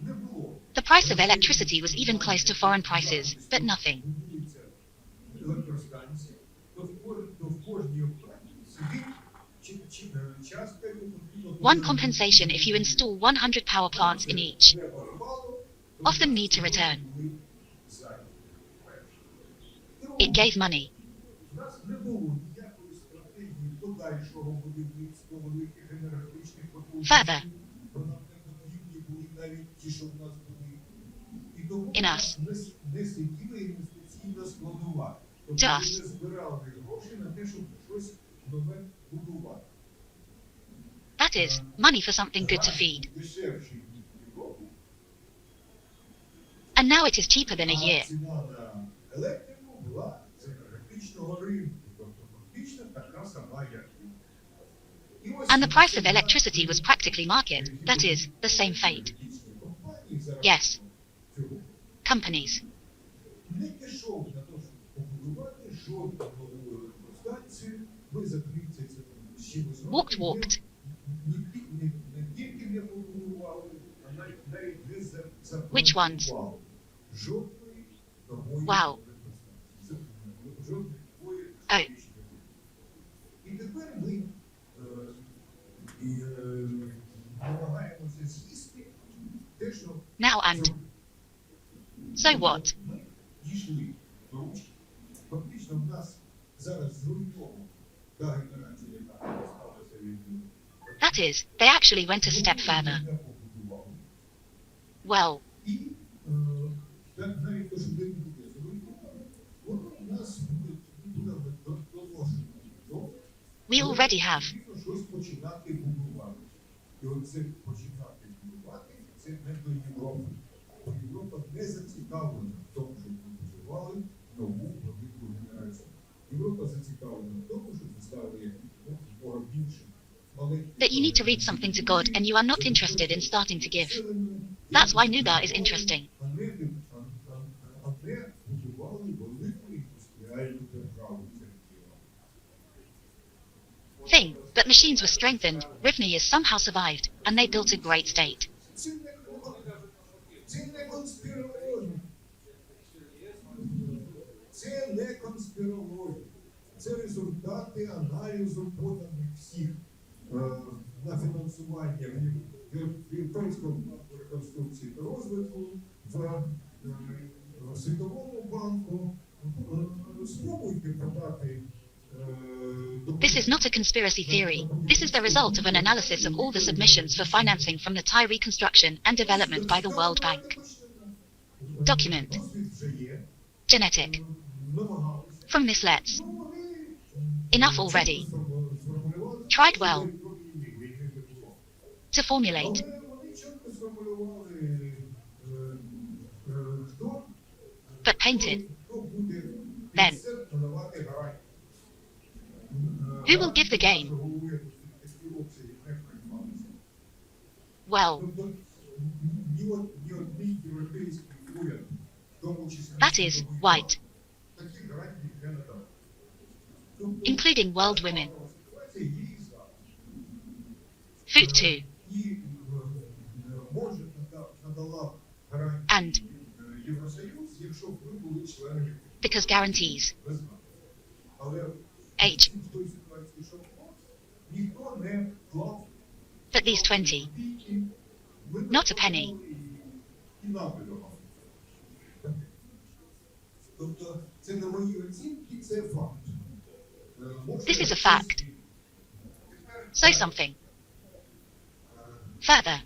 Не було. the price of electricity was even close to foreign prices, but nothing. Будується електростанція, то в кожній оплаті сидить частка, яку потрібно One compensation if you install 100 power plants in each. Often need to return. It gave money. У нас не було ніякої стратегії подальшого будівництва великих енергетичних потужностей. Further, Бо нам не потрібні були навіть ті, що в нас були. І тому In у us. нас не сиділа інвестиційна складова. To Тобто ми us. не збирали гроші на те, щоб щось нове будувати. That is, money for something good to feed. Дешевші, ніж Європі. And now it is cheaper than a А year. ціна на електрику була з енергетичного ринку. Тобто фактично така сама, як і ось And the price of electricity was practically market, that is, the same fate. енергетичні компанії за Yes. рахунок цього Companies. не пішов на те, щоб побудувати жодну нову електростанцію. Ви закриться це з чимось Walked. Не тільки не побудували, а навіть не Which ones? запроектували. Жодної нової Wow. електростанції. Жодної нової Oh. електричної. І тепер ми намагаємося з'їсти те, що Now and. So what? ми дійшли до ручки. Фактично в нас зараз зруйнована та генерація, яка сталася від That is, they actually went a step further. не побудували. Well, І так навіть те, що не буде зруйновано, воно в нас буде доношено. we already have. Потрібно щось починати будувати. І оце починати будувати, це не до Європи. Бо Європа не зацікавлена в тому, щоб ми будували нову велику генерацію. Європа зацікавлена в тому, щоб ми стали як можна більше. That you need to read something to God and you are not interested in starting to give. That's why Nuga is interesting. А не будували велику індустріальну державу. Thing, but machines were strengthened, Rivne is somehow survived, and they built a great state. Це не конспірологія. Це не конспірологія. Це результати аналізу поданих всіх на фінансування в Європейському банку реконструкції та розвитку, в Світовому банку. Спробуйте подати. This is not a conspiracy theory. This is the result of an analysis of all the submissions for financing from the Thai reconstruction and development by the World Bank. Document. Genetic. From this let's. Enough already. Tried well. To formulate. But painted. Then. Who will give the game? Well. That is, white. Including world women. Food too. And. Because guarantees. Age. At least 20. Not a penny. This is a fact. Say something. Further.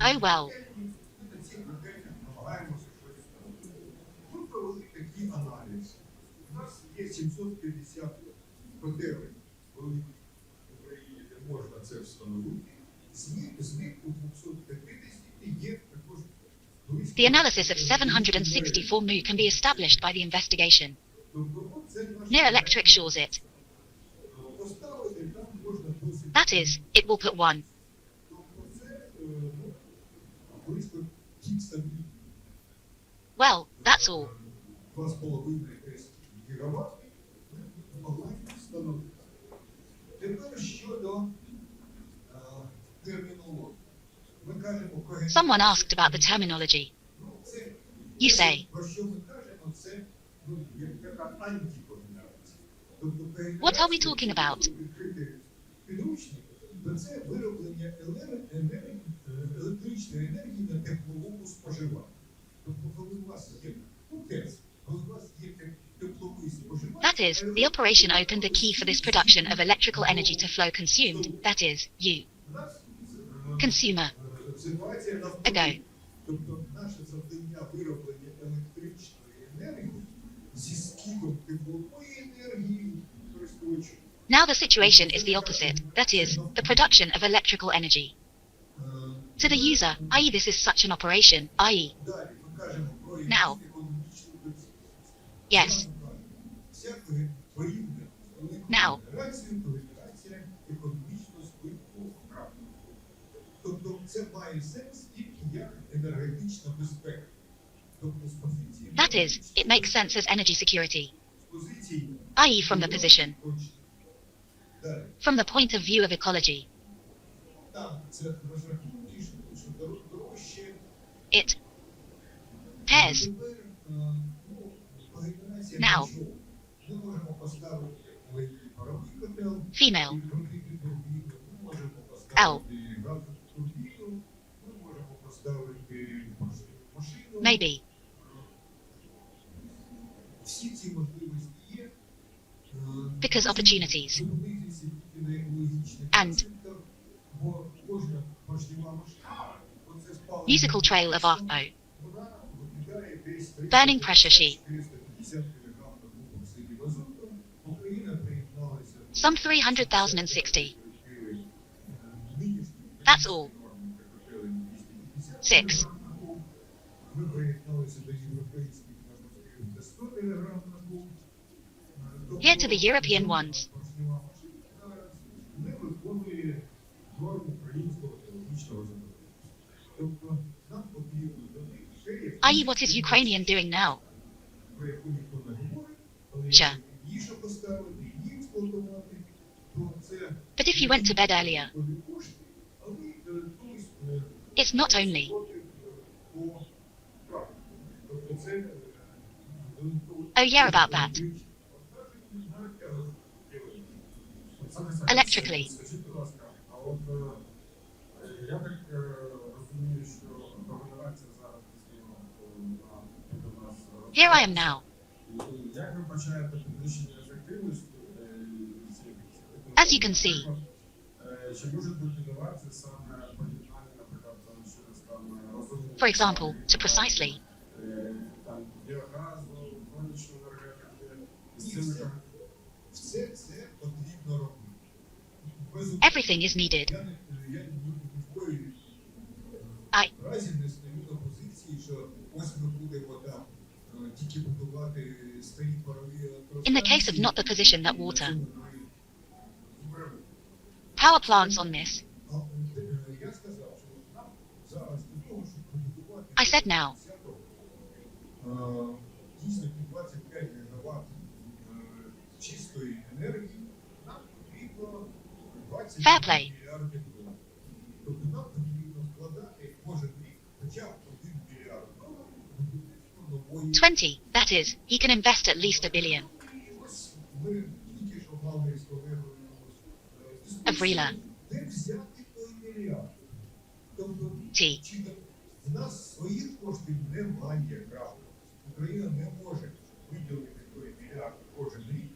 Oh well. У нас є 750 котелень в Україні, де можна це встановити. З них у 250 є також. The analysis of 764 mu can be established by the investigation. Near electric shores it. That is, it will put one. Well, that's all. Someone asked about the terminology. You say. What are we talking about? That is, the operation opened the key for this production of electrical energy to flow consumed, that is, you. Consumer. Ago. Now the situation is the opposite, that is, the production of electrical energy. To the user, i.e. this is such an operation, i.e. Now. Yes. Now. That is, it makes sense as energy security. I.e. from the position. From the point of view of ecology. It pairs. Now. Female. L. Maybe. Because opportunities. And. Musical trail of RO. Burning pressure sheet. Some 300,060. That's all. 6. Here to the European ones. I.e. what is Ukrainian doing now? Sure. But if you went to bed earlier, It's not only. Oh yeah, about that. Electrically. Скажіть, будь ласка, а от я так розумію, що когенерація зараз дійсно у нас Here I am now. І як ви бачаєте підвищення ефективності цієї As you can see, чи можуть бути інновації саме поєднання, наприклад, через там розумні for example, to precisely. там біогазу, сонячну енергетику, з І цими все це потрібно робити. Everything is needed. Я ні в коїй I- разі не стою на позиції, що ось ми будемо там тільки будувати старі парові In the case of not the position that water. електростанції. Power plants on this. Я сказав, що нам зараз для того, щоб побудувати I said now. дійсно 25 ГВт чистої енергії, нам потрібно 20 Fair play. мільярдів доларів. Тобто нам потрібно вкладати кожен рік хоча б 1 мільярд доларів в будівництво нової. 20, that is, he can invest at least $1 billion. Ось ми тільки що мали з колегою Avrila. де взяти той мільярд. Тобто, T. чи в нас своїх коштів немає, крапка. Україна не може виділити той мільярд кожен рік.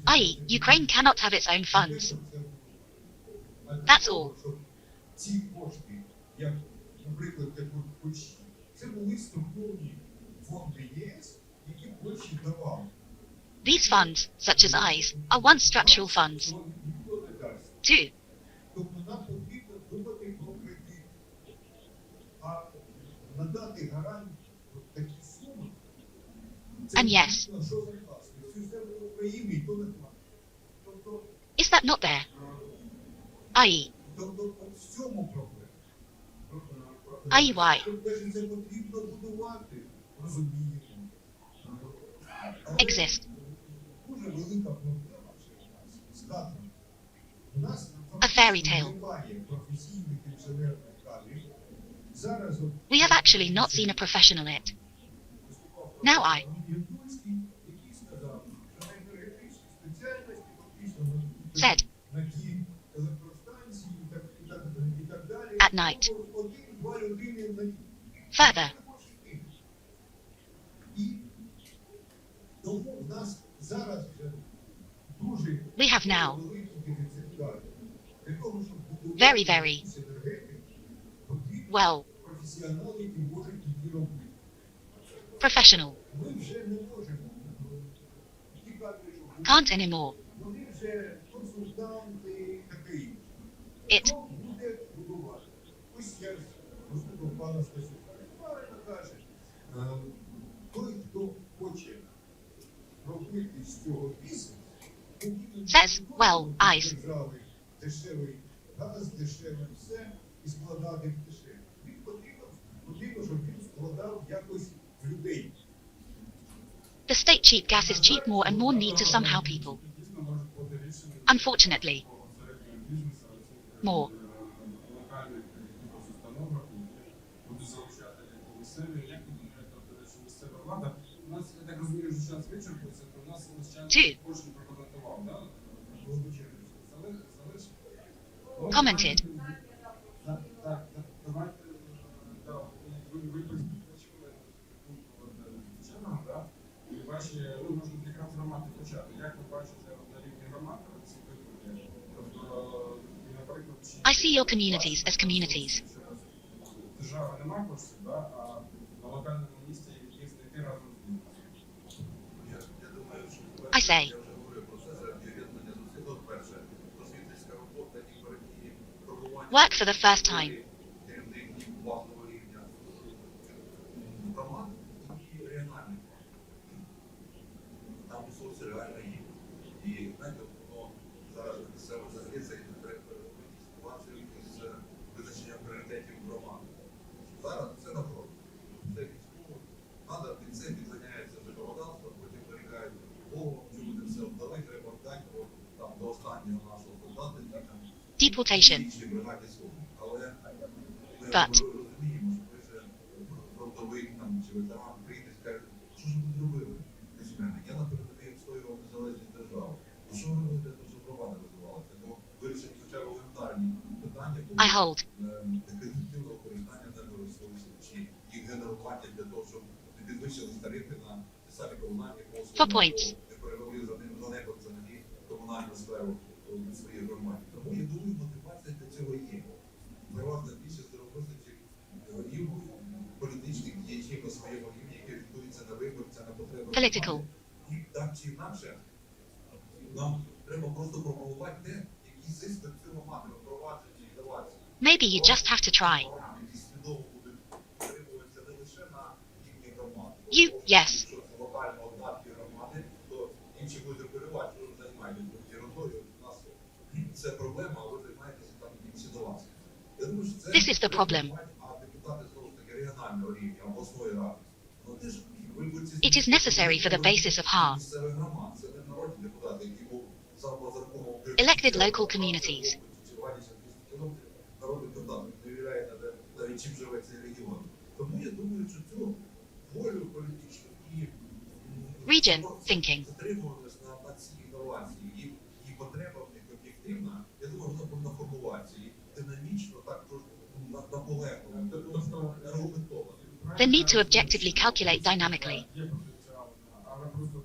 I.e., Ukraine cannot have its own funds. That's all. Ці кошти, як, наприклад, як от Польщі, це були структурні фонди ЄС, які Польщі давали. These funds, such as ICE, are once structural funds. Що ніхто не дасть. 2. Тобто нам потрібно думати про кредит. А надати гарантію такі суми, це And yes. дійсно, що закласти. Всю землю України, і то не платить. Тобто, Is that not there? I.e., тобто от в цьому проблема. I.e. why? Тобто, це потрібно будувати, розуміємо. Але Exist. дуже велика проблема ще у нас з кадрами. У нас A fairy tale. немає професійних інженерних кадрів. Зараз от We have actually not seen a professional yet. Now I. Янтульський, який сказав, що на енергетичній спеціальності фактично Said. на ті електростанції і так далі. At night. Один-два людини на рік. Further. І тому в нас зараз вже дуже We have now. великий дефіцит кадрів. Для того, щоб будувати Very, very. якусь енергетику, потрібні Well. професіонали, які можуть її робити. Professional. Ми вже не можемо. Ті кадри, що Can't anymore. вони вже консультанти, таке інше. It. Хто буде будувати? Ось я послухав пана Стасюка. Правильно каже, той, хто хоче робити з цього бізнес, повинен Says, well, eyes. держави дешевий газ, дешеве все і складати дешеве. Він потрібно, щоб він складав якось в людей. The state cheap gas is cheap more and more need to somehow people. дійсно можуть бути рішення Unfortunately. середнього бізнесу, More. локальних якихось установах, які будуть залучати місцеві, як ви думаєте, тобто, що місцева влада, у нас, я так розумію, що час вичерпується, то у нас час Two. кожен прокоментував, да? Залиш? Commented. Так, давайте, ви почули чином, да? І ваші, можна якраз громади почати. Як ви бачите на рівні громади ці питання? Тобто, наприклад, I see your communities as communities. держава нема коштів, да? А на локальному місці їх знайти разом з бізнесом. Я думаю, що I say. я вже говорив про це, це об'єднання зусиль. От перше, просвітницька робота і формування Work for the first time. керівників базового рівня громад і регіональних. Там ресурси реально є. І знаєте, воно зараз місцево взагалі це ситуацію із визначенням пріоритетів громади. Зараз це напроти. Це військово. Надо під це підганяється законодавство, потім вирікають, чому це все вдали, треба вдати там, до останнього нашого солдата, які там Deportation. інші бригаді служби. Але But розуміємо, що ви же фронтовик там чи ветеран прийде і скаже, що ж ви тут робили? Письменник, я на передовій відстоював незалежність держави. Ну що ви робили для того, щоб громада розвивалася? Тому вирішити хоча б елементарні питання I hold. ефективного використання енергоресурсів чи їх генерування для того, щоб не підвищили тарифи на ті самі комунальні послуги, 4 points. не перевели занепад взагалі комунальну сферу в своїй громаді. Тому я думаю, мотивація для цього є. Переважна більшість здоровомислячих голів, політичних діячів на своєму рівні, які відповідаються на виборця, на потреби Political. громади. І так чи інакше, нам треба просто промовувати те, які зиски від цього мати, впровадження і давати. Maybe you just have to try. Які свідомо будуть отримуватися не лише на рівні громади. You, yes. Якщо це локально однакі громади, то інші будуть апелювати, що ви займаєтесь ерундою. У нас це проблема, а ви займаєтеся там інші до вас. Я думаю, що це This is the problem. А депутати, знову ж таки, регіонального рівня, обласної ради. Ну, ти ж виборці... It is necessary for the basis of HAR. Місцевих громад. Це не народні депутати, які був самозаркомом... Elected local communities. Народний депутат не виявляє навіть чим живе цей регіон. Тому я думаю, що цю волю політичну і Region thinking. затримувалися на ці інновації і потреба в них об'єктивна, я думаю, вона повинна формуватися і динамічно, так наполегливо, аргументовано. The need to objectively calculate dynamically. Є потенціал, але просто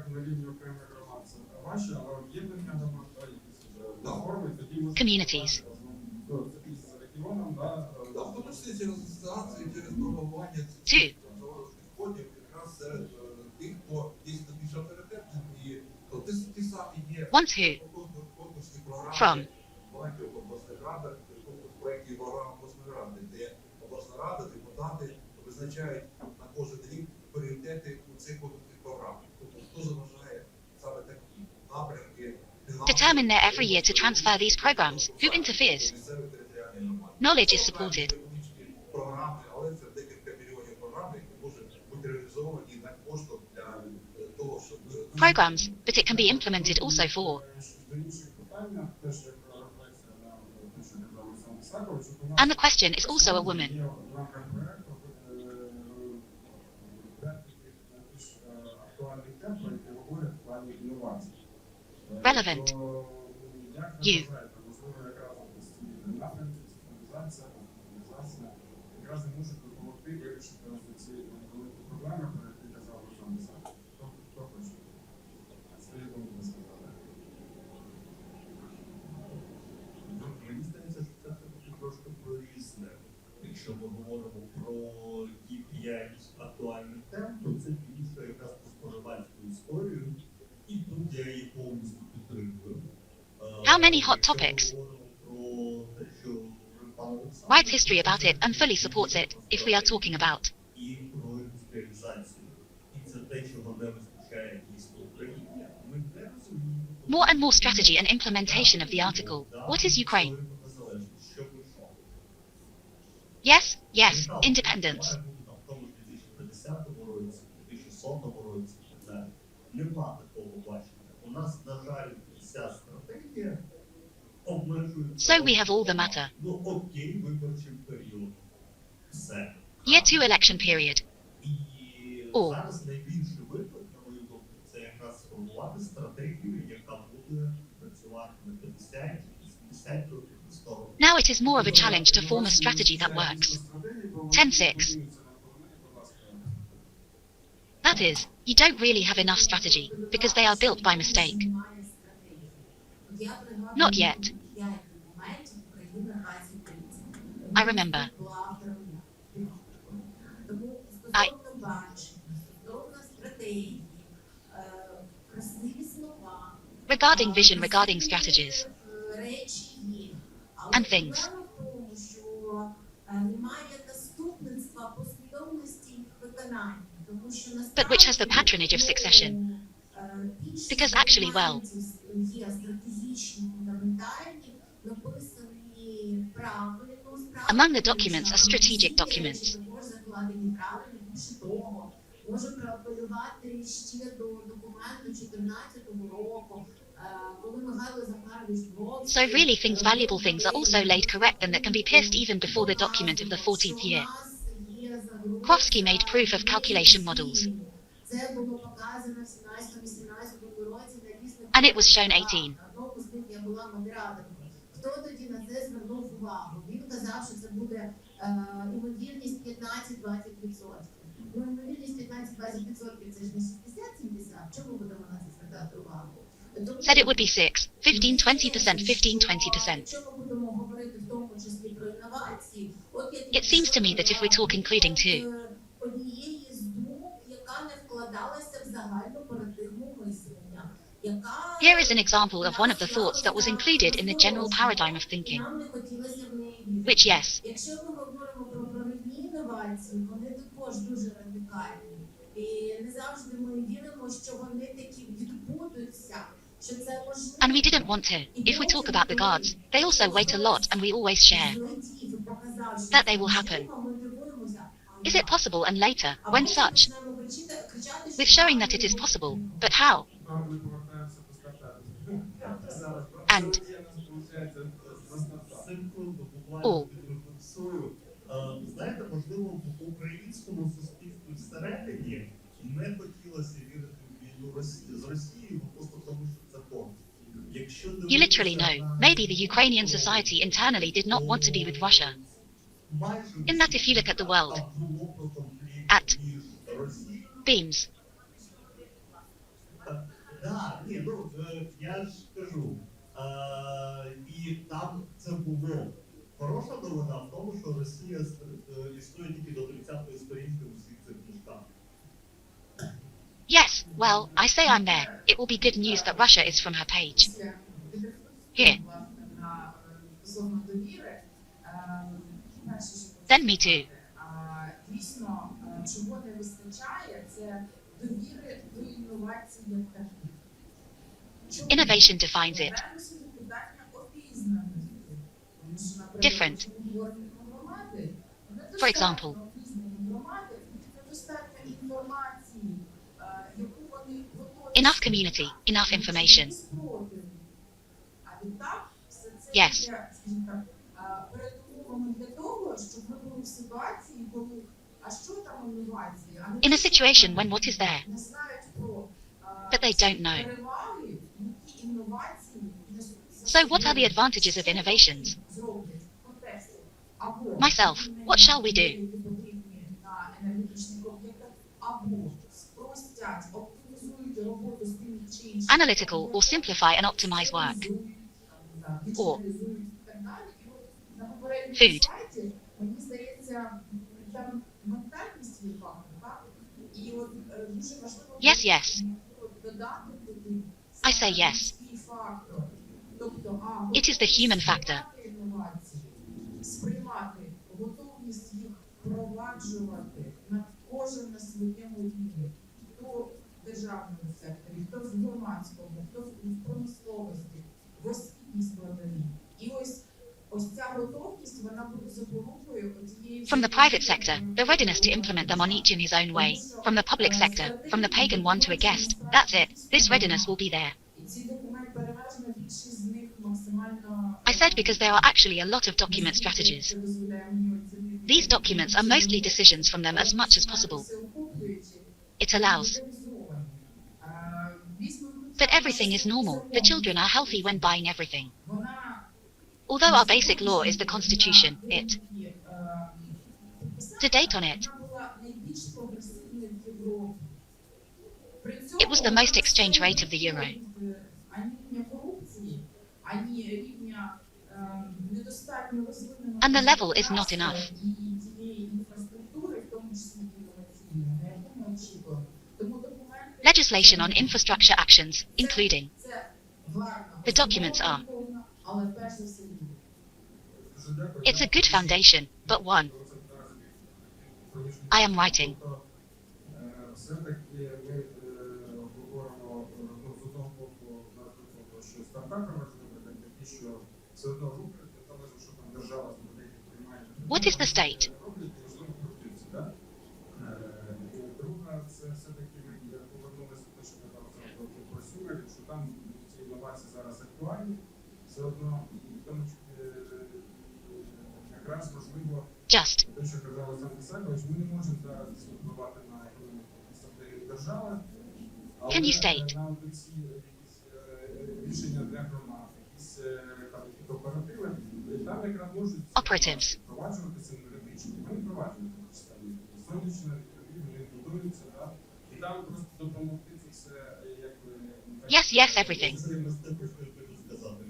на рівні окремих громад це важче, але об'єднання громад та якісь платформи, тоді можна... Communities. З регіоном, да, В тому числі через асоціації, через пропагування Two. цих підходів якраз серед тих, хто дійсно більш авторитетний, і то ті самі є Want who. конкурсні програми From. багатьох обласних радах, конкурс проєктів програм обласної ради, де обласна рада, депутати визначають на кожен рік пріоритети у цих конкурсних програмах. Тобто хто заважає саме такі напрямки, Determine there every year to transfer these programs. Who interferes? місцеві територіальні громади. Knowledge is supported. Програми, але це декілька мільйонів програм, які можуть бути реалізовані на поштовх для того, щоб... Programs, but it can be implemented also for. And the question is also a woman. Relevant. You. Якраз не можуть допомогти вирішити ці великі проблеми, про які казав Руслан Ісак. Хто хоче? Свою думку сказати. Мені здається, що це все-таки трошки про різне. Якщо ми говоримо про KPI актуальних тем, то це більше якраз про споживацьку історію. І тут я її повністю підтримую. How many hot topics? Якщо ми говоримо про те, що пан Олександр Writes history about it and fully supports it, if we are talking about. і про індустріалізацію. І це те, чого не вистачає дійсно в Україні. Ми не розуміємо. More and more strategy and implementation of the article. What is Ukraine? Що пройшло? Yes, yes, independence. В тому ж 2050 році, 2100 році і так далі. Нема такого бачення. У нас, на жаль, вся стратегія обмежується... So we have all the matter. Ну, окей, виборчий період. Все. Year 2 election period. І О. зараз найбільший виклик, на мою думку, це якраз сформувати стратегію, яка буде працювати на 50, 80 років, 100 років. Now it is more of a challenge to form a strategy that works. 10-6. That is, you don't really have enough strategy, because they are built by mistake. Not yet. I remember. I. Regarding vision, regarding strategies. And things. But which has the patronage of succession? Because actually, well, among the documents are strategic documents. Можу проапелювати ще до документу 2014 року, коли Михайло Захарович So really valuable things are also laid correct and that can be pierced even before the document of the 14th year. Kowalski made proof of calculation models. Це було показано в 17-18 році на різних And it was shown 18. На одному з них я була модератором. Хто тоді на це звернув увагу? Він казав, що це буде ймовірність 15-20%. Ну, ймовірність 15-20% це ж не 60-70. Чому будемо на це звертати увагу? Said it would be 6, 15, 20%, 15, 20%. Якщо ми будемо говорити в тому числі про інновації, It seems to me that if we talk including too, однієї з думок, яка не вкладалася в загальну парадигму мислення. Here is an example of one of the thoughts that was included in the general paradigm of thinking. Which, yes, Якщо ми говоримо про провідні інновації, вони також дуже радикальні. І не завжди ми віримо, що вони такі відбудуться, що це можливо. and we didn't want to. If we talk about the guards, they also wait a lot and we always share that they will happen. Is it possible and later, when such? With showing that it is possible, but how? Ми повертаємося до стартапів. And Секунду, О. буквально підрефлексую. Знаєте, можливо, в українському суспільстві всередині не хотілося вірити в війну з Росією, просто тому що це помста. Якщо you literally know, maybe the Ukrainian society internally did not want to be with Russia. In that if you look at the world, at beams, Так, ні, ну, я ж кажу, і там це було. Хороша новина в тому, що Росія існує тільки до 30-ї сторінки у всіх цих книжках. yes, well, I say I'm there. It will be good news that Russia is from her page. Here. Стосовно довіри, перше, що Then me too. дійсно, чого не вистачає, це довіри до інновацій як таких. Чому? Innovation defines it. Вернемося до питання обізнаності. Тому що, наприклад, Different. якщо ми говоримо про громади, For example. обізнані громади, недостатньо інформації, яку вони готові. Enough community, enough information. А відтак, все це Yes. є, скажімо так, передумовами для того, щоб ми були в ситуації, коли, а що там інновації? А не In a situation when what is there, не знають про but they don't know. переваги, які інновації несуть за So what are the собою, advantages of innovations? зроблять в контексті або Myself, what shall we do? які потрібні на енергетичних об'єктах, або спростять, оптимізують роботу з тим чи іншим. Analytical or simplify and optimize work. Or food. Food. Мені здається, там ментальність є фактор, так? І от дуже важливо Yes, yes. додати туди I say yes. людський фактор. Тобто, It is the human factor. інновації, сприймати, готовність їх впроваджувати на кожен на своєму рівні. Хто в державному секторі, хто в громадському, хто в промисловості, в освітній складовій. І ось ця готовність, вона буде запорукою однієї... From the private sector, the readiness to implement them on each in his own way. From the public sector, from the pagan one to a guest, that's it. This readiness will be there. І ці документи, переважно більшість з них максимально... I said because there are actually a lot of document strategies. Це дозволяє мені оцінити... These documents are mostly decisions from them as much as possible. It allows that everything is normal. The children are healthy when buying everything. Although our basic law is the Constitution, to date on it, it was the most exchange rate of the euro. And the level is not enough. Legislation on infrastructure actions, including the documents are. It's a good foundation, but one. I am writing. Все-таки ми говоримо з одного боку, наприклад, що стартапи важливі, так такі, що все одно рухи, для того, що там держава приймає. What is the state? Друга, це все-таки ми повернулися до того, що казав про сюрель, що там ці інновації зараз актуальні, все одно якраз важливо Just. те, що казав Олександр Сакович, ми не можемо зараз впливати на економіку держави, але Can you state? на ці якісь рішення для громад, якісь там кооперативи, там якраз можуть Operatives. впроваджуватися енергетичні. Ми впроваджуємо сонячні вони будуються, так? І там просто допомогти це все, якби... Yes, everything. Це якраз те, про що я хочу сказати.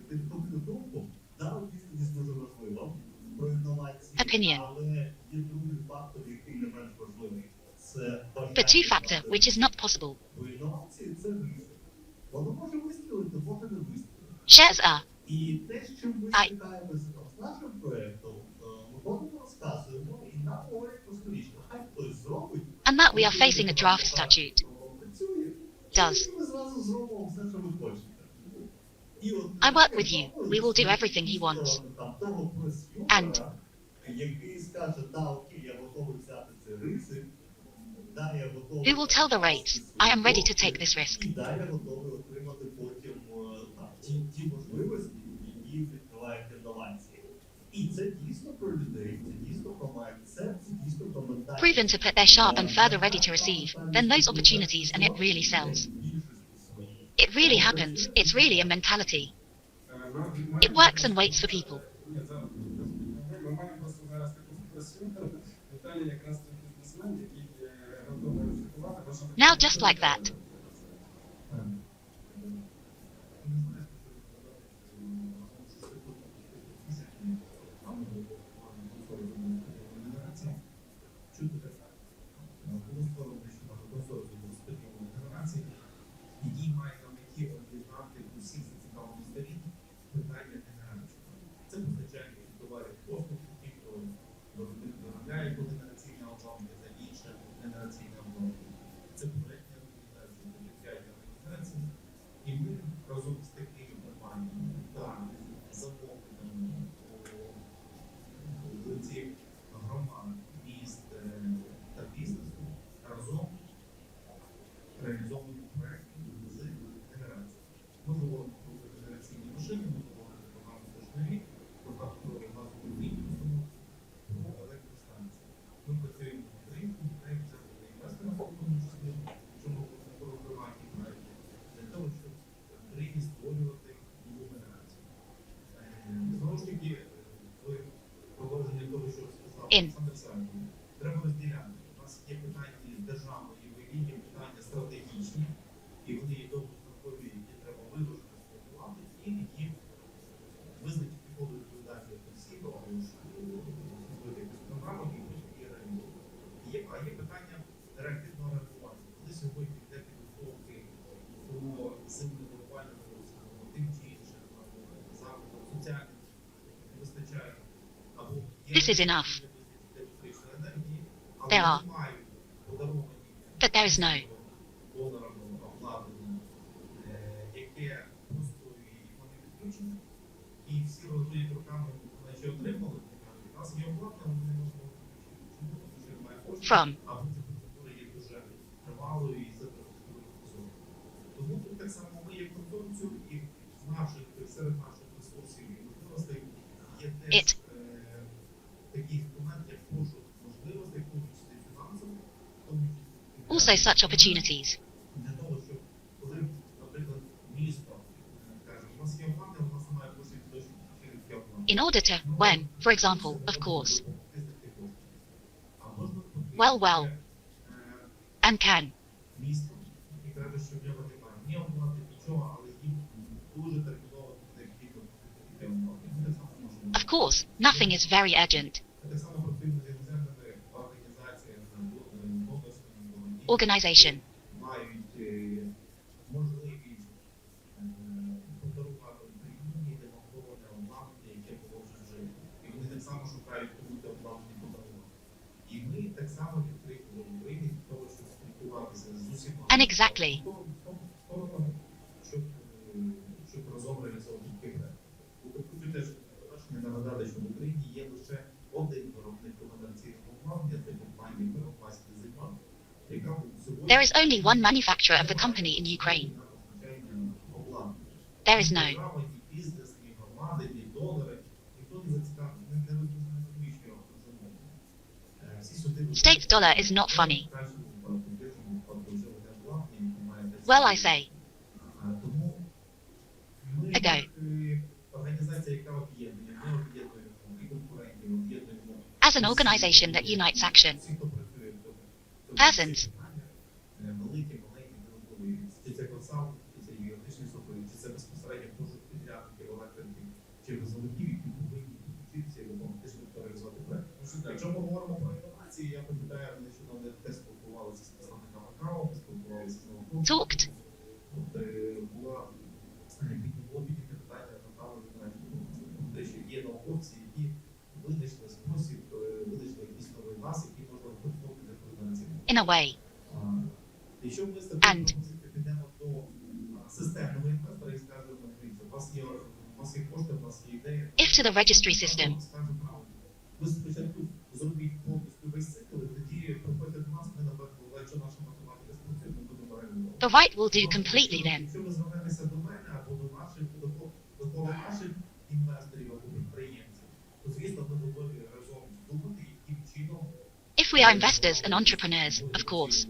Підхоплю думку, да, дійсність дуже важлива про інновації, Opinion. але є другий фактор, який не менш важливий. Це The two factor, which is not possible. Бо інновації – це ризик. Воно може вистрілити, може не вистрілити. Shares are. І те, з чим ми стикаємося з нашим проєктом, ми ходимо розказуємо, і нам говорять просто річ, хай хтось зробить. And that we are facing a draft statute. Працює. Does. Ми зразу зробимо все, що ви хочете. I work with you. We will do everything he wants. And який скаже, да, окей, я готовий взяти цей ризик, да, я готовий... who will tell the rates, I am ready to take this risk. І да, я готовий отримати потім ті можливості, які відкривають інновації. І це дійсно про людей, це дійсно про майндсет, це дійсно про ментальність. Proven to put their sharp and further ready to receive, then those opportunities and it really sells. It really happens, it's really a mentality. It works and waits for people. Ні, зараз ми маємо просто зараз таку ситуацію. Віталій якраз той бізнесмен, який готовий розрахувати. Now just like that. Який має на меті об'єднати усіх зацікавлених сторін питання генерації. Це постачання товарів послуг, ті, хто виробляє когенераційне обладнання та інше генераційне обладнання. Це проєктні організації, територіальні організації. І ми разом з такими компаніями та замовниками у цих громад, міст та бізнесу разом реалізовуємо проєкти з генерації. Ми говоримо про генераційні машини, ми говоримо про газові про газову лінію, про електростанції. Ми працюємо в підтримку, проєкт взяти інвестора, в тому числі, щоб про приватні проєкти, для того, щоб в країні створювати нову генерацію. Знову ж таки, в продовженні того, що розказав Олександр Сакович, треба розділяти. У нас є питання державної вигідні, питання стратегічні, і вони є довгострокові, які треба видовжити, сформувати, і які визначити коли відповідальність осіб, або ж зробити якусь програму, і потім її реалізовувати. А є питання реактивного реагування. Коли сьогодні йде підготовки до зимнього опалювального сезону, тим чи іншим, заходів соціальних не вистачає, або є This is enough. електричної енергії, але There are. не мають подаровані But there is no. доларами обладнання, яке просто вони підключені, і всі роздують руками, наче отримали, у нас є обладнання, вони не можуть підключити. Чому? Тому що немає коштів, From. або ця процедура є дуже тривалою і за процедурою високою. Тому тут так само ми є консорціум, і серед наших ресурсів і можливостей є теж такий інструмент, як пошук можливостей, в тому числі фінансових, в тому числі Also such opportunities. для того, щоб коли, наприклад, місто каже, у нас є обладнання, у нас немає коштів для того, щоб підтримати обладнання. In order to, when, for example, of course. Well, and can. Місто, і каже, що в нього немає ні обладнання, нічого, але їм дуже терміново необхідно підтримати обладнання. Ми так само можемо. Of course, nothing is very urgent. Ми так само працюємо з іноземними організаціями, донорськими, Organization. мають можливість подарувати Україні демонтоване обладнання, яке було вже вжито. І вони так само шукають кому-то обладнання подарувати. І ми так само підтримуємо Україні для того, щоб спілкуватися з усіма. And exactly. Щоб разом реалізовувати проєкт. Хочу теж нагадати, що в Україні є лише один виробник комерційного обладнання, це компанія «Первокласні зима», яка сьогодні There is only one manufacturer of the company in Ukraine. обладнання. there is no держава, ні бізнес, ні громади, ні донори, ніхто не зацікавлений, не розуміє, що замовлення. Всі сюди State's dollar is not funny. Well, I say. Тому ми, Ago. як організація, яка об'єднує, ми об'єднуємо і конкурентів, об'єднуємо As an organization that unites action, всі, хто працює в цьому persons, великі, маленькі, додаткові, чи це консалт, чи це юридичні особи, чи це безпосередньо можуть підрядники, електрики, чи визовиків, які повинні підключитися і допомогти швидко реалізувати проект. Якщо ми говоримо про інновації, я пам'ятаю, нещодавно теж спілкувалися з представниками КАО, спілкувалися з науковцями. talked, Було підняте питання Наталії про те, що є науковці, які винайшли спосіб, винайшли якийсь новий газ, який можна використовувати для координації. in a way, Якщо ми з And. такою підемо до системного інвестора і скажемо, дивіться, у вас є кошти, у вас є ідеї. if to the registry system, Скажемо правильно. Ви спочатку зробіть повністю весь цикл, і тоді приходьте до нас, ми напевно, якщо наша математика спрацює, ми будемо реалізовувати. the right will do completely then. Якщо ви звернетеся до мене або до коло наших інвесторів або підприємців, то, звісно, ми готові разом думати, яким чином. If we are investors and entrepreneurs, of course.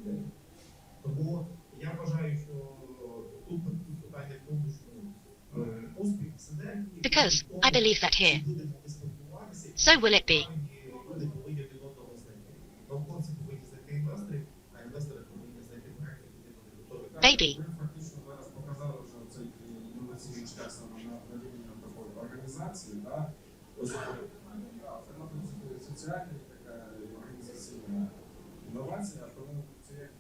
Тому я вважаю, що тут питання в тому, що успіх синергії. Because I believe that here, Будемо спілкуватися, so will it be. люди повинні один одного знайти. Науковці повинні знайти інвесторів, а інвестори повинні знайти проекти, куди вони готові. Baby. Ви фактично зараз показали вже цей інноваційний час на рівні такої організації, да? Ось це, мабуть, соціальна така організаційна інновація, тому це як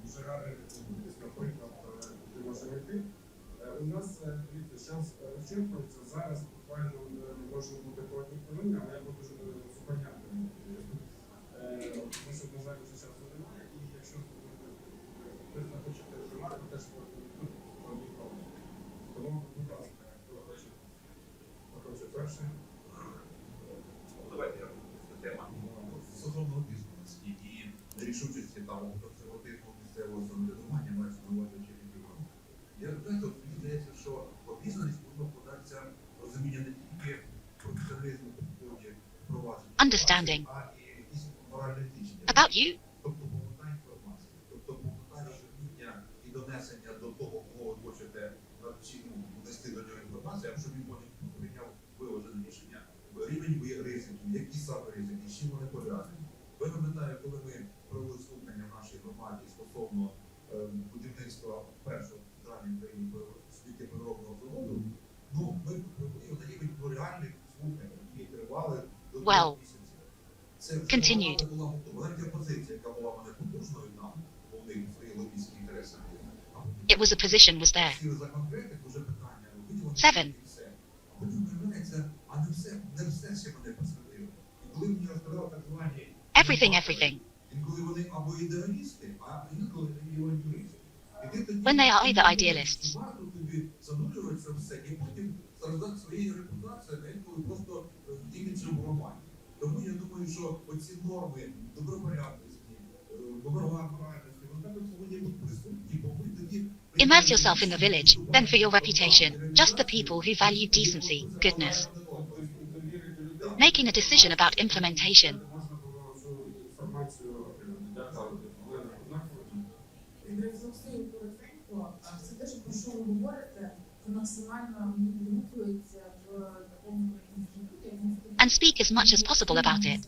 дуже гарний приклад, куди можемо йти. У нас, дивіться, час вичерпується, зараз буквально не може бути по одній хвилині, але я буду зупиняти. Тому що, на жаль, вже часу немає, і якщо ви захочете ремарку, теж по одній хвилині. Тому, будь ласка, хто хоче перший. Давайте я ця тема стосовно бізнесу і нерішучості там консервативного місцевого самоврядування мається на увазі очільників громад. Я знаєте, мені здається, що по бізнесі можна вкладатися розуміння не тільки професіоналізму в підході впровадження, Understanding. а і якісь морально-етичні. About you, Тобто повнота інформації, тобто повнота розуміння і донесення до того, кого ви хочете внести до нього інформацію, а щоб він потім прийняв виважене рішення. Рівень ризиків, які саме ризики, з чим вони пов'язані. Ви пам'ятаєте, коли ми провели слухання в нашій громаді стосовно будівництва першого в державній країні сміттєпереробного заводу, ну, ми провели на рівень реальних слухань, які тривали до 2 Well, місяців. Це вже continued. громада була готова. Навіть опозиція, яка була мене потужною там, бо в них свої лобійські інтереси були. it was a position was there. Хотіли за конкретику вже питання, виділили 7. і все. А потім виявляється, а не все ще мене посвятили. І коли мені розказали так звані Everything. інколи вони або ідеалісти, а інколи і авантюристи. І ти тоді When they are either idealists. варто тобі занурюватися в все і потім страждати своєю репутацією, а інколи просто іміджем в романі. Тому я думаю, що оці норми добропорядності, моральності, вони також повинні бути присутні, бо ми тоді Immerse yourself in the village, then for your reputation, just the people who value decency, goodness. Making a decision about implementation. Можна було цю інформацію дати, але однаково. Відрефлексую коротенько, все те, про що ви говорите, це максимально відгукується в такому інституті, як інститут. And speak as much as possible about it.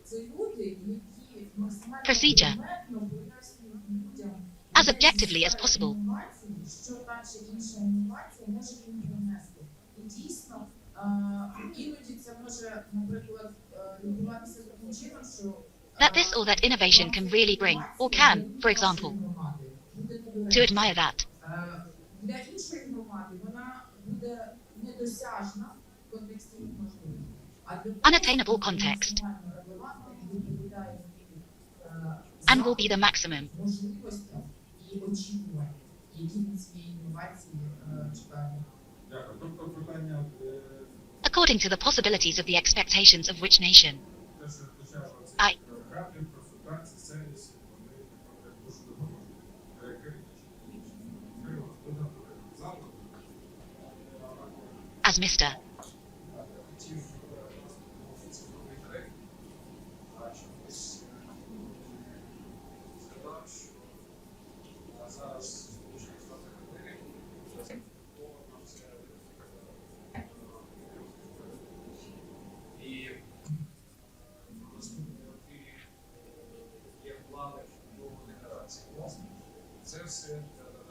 Це люди, які максимально Procedure. предметно пояснюють людям, As objectively as possible. що та чи інша інновація може їм принести. І дійсно, іноді це може, наприклад, відбуватися таким чином, що That this or that innovation can really bring, or can, for example. To admire that. Для іншої громади вона буде недосяжна в контексті їх можливостей. А для Unattainable context. And will be the maximum. можливостям і очікуванням, які від цієї інновації чекають. Дякую. Тобто питання According to the possibilities of the expectations of which nation. те, що включає оці I. програми, консультації, сервіси, вони дуже допоможуть. Кирило, хто дав запит? as Mr. Хотів цифровий трек, а чомусь згадав, що зараз в Сполучених Штатах Америки це і наступні роки є в планах нової генерації. Власне, це все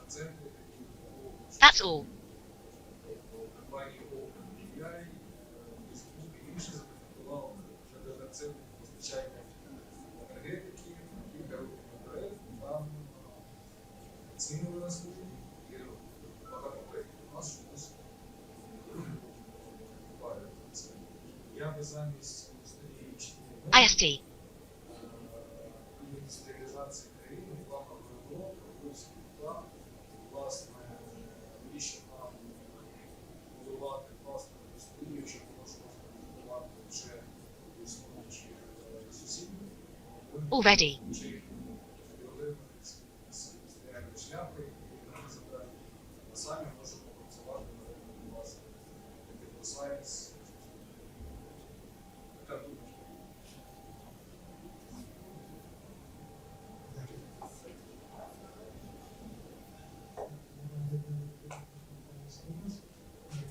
центри, які That's all. компанії OpenAI, Facebook і інші запропонували вже дата-центри постачання енергетики кілька років наперед. Там ціни виросли і багато проєктів у нас чомусь впадають на це. Я би замість індустрії IST. індустріалізації країни, плану ВВО, робився план, власне, навіщо нам будувати власну індустрію, щоб можна будувати вже існуючі сусідні. Already. Чи відливатися з індустріальної шляпи і нам задати, а самі можемо працювати на власне сайенс. Така думка.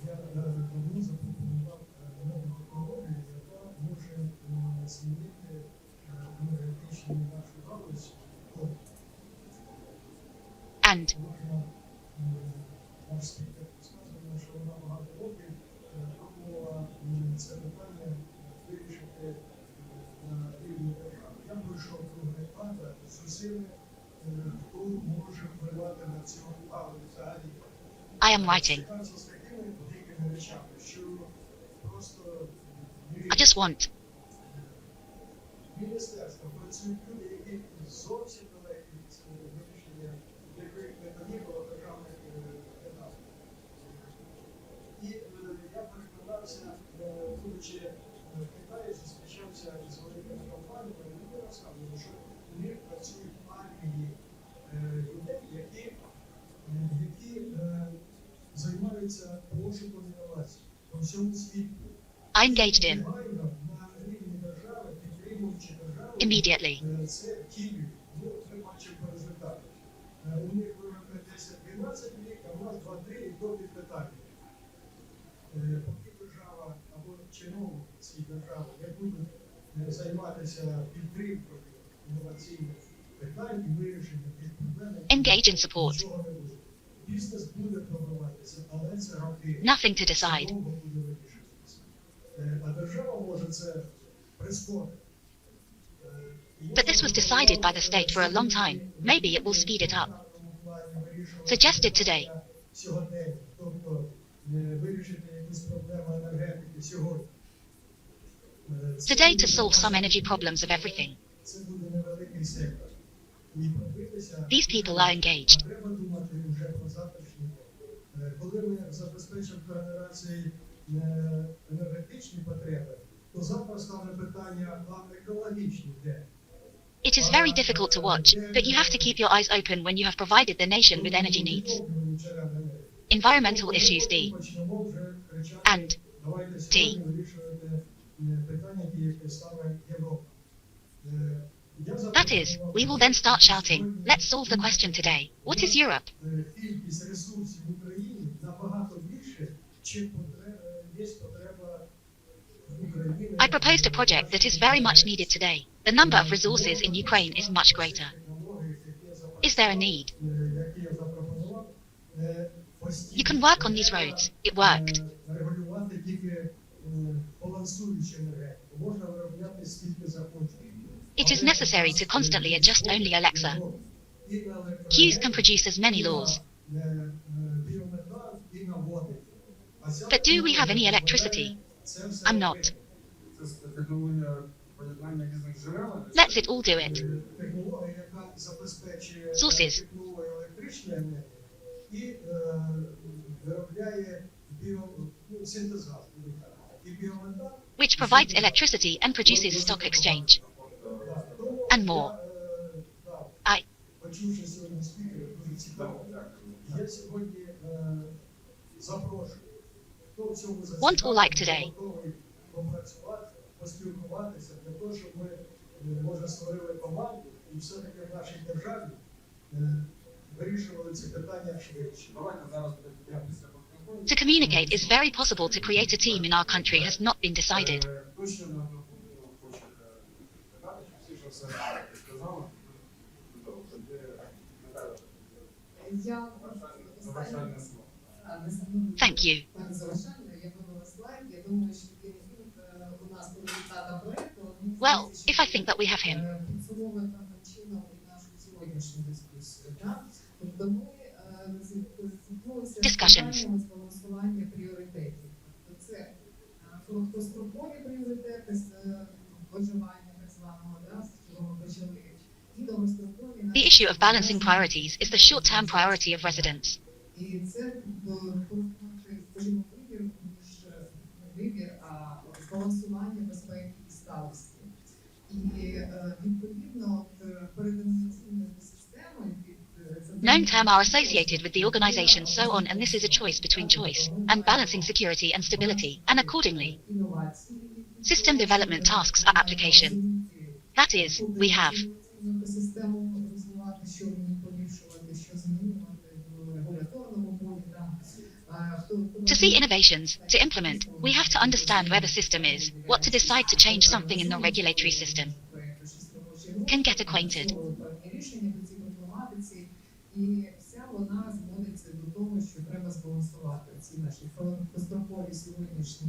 Я тому запропонував нову технологію, яка може змінити енергетичну нашу галузь. And Можна, наш спікер сказано, що вона багато років пробувала це питання вирішити на рівні держави. Я пройшов круги ада з усіми, хто може впливати на цю галузь взагалі. I am writing. Стикався з такими дикими речами, що просто I just want. міністерство працюють люди, які зовсім далекі від вирішення яких механізмів державних питань. І я переконався, будучи в Китаї, зустрічався з великими компаніями, і вони розказували, що у них працюють армії людей, які займаються пошуком інновацій по всьому світу. I engaged in. Негайно на рівні держави, підтримуючи державу, Immediately. це Київ. Ну, ми бачимо по результатах. У них ВВП 10-12 рік, а у нас 2-3 і то під питання. Поки держава або чиновники цієї держави не будуть займатися підтримкою інноваційних питань і вирішенням тих проблем, Engage in support. нічого не буде. Бізнес буде пробиватися, але це роки. Nothing to decide. Довго буде вирішуватися. А держава може це прискорити. But this was decided by the state for a long time. Maybe it will speed it up. Suggested today. Сьогодні, тобто вирішити якісь проблеми енергетики сьогодні. Today to solve some energy problems of everything. Це буде невеликий сектор. І пробитися. These people are engaged. Треба думати вже про завтрашній день. Коли ми забезпечимо генерації енергетичні потреби, то завтра стане питання, а екологічні де? It is very difficult to watch, but you have to keep your eyes open when you have provided the nation with energy needs. Environmental issues D. And D. That is, we will then start shouting, let's solve the question today. What is Europe? Кількість ресурсів в Україні набагато більше, чим є потреба в Україні. I proposed a project that is very much needed today. The number of resources in Ukraine is much greater. Is there a need? You can work on these roads. It worked. Регулювати тільки балансуючу енергетику. Можна виробляти скільки захочеш. It is necessary to constantly adjust only Alexa. Qs can produce as many laws. But do we have any electricity? I'm not. Це технологія поєднання різних джерел. Let's it all do it. Технологія, яка забезпечує Sources. теплову і електричну енергію і виробляє синтез газу. І біометан. Which provides electricity and produces stock exchange. And more. I. Почувши сьогодні спікерів, дуже цікаво. Я сьогодні запрошую хто в цьому Want or like зацікавлений, today. готовий попрацювати, поспілкуватися для того, щоб ми, може, створили команду і все-таки в нашій державі вирішували ці питання швидше. Давайте зараз я після To communicate is very possible. To create a team in our country has not been decided. Хто ще на хоче додати, всі вже все сказали. Я Завершальне слово. Thank you. Так, завершально, я вивела слайд. Я думаю, що він у нас по результатам проєкту. Well, if I think that we have him. Підсумовує певним чином і нашу сьогоднішню дискусію. Так? Тобто ми зіткнулися з Discussions. питаннями збалансування пріоритетів. Тобто це короткострокові пріоритети з виживання так званого, да, з чого ми почали. І довгострокові. The issue of balancing priorities is the short-term priority of residents. І це скажімо, вибір, а збалансування безпеки і сталості. І відповідно перединаційною системою Known terms are associated with the organization so on, and this is a choice between choice and balancing security and stability, and accordingly. System development tasks are application. That is, we have систему розвивати, що в ній поліпшувати, що змінювати в регуляторному полі. to see innovations, to implement, we have to understand where the system is, what to decide to change something in the regulatory system. Can get acquainted. І вся вона зводиться до того, що треба збалансувати ці наші короткострокові сьогоднішні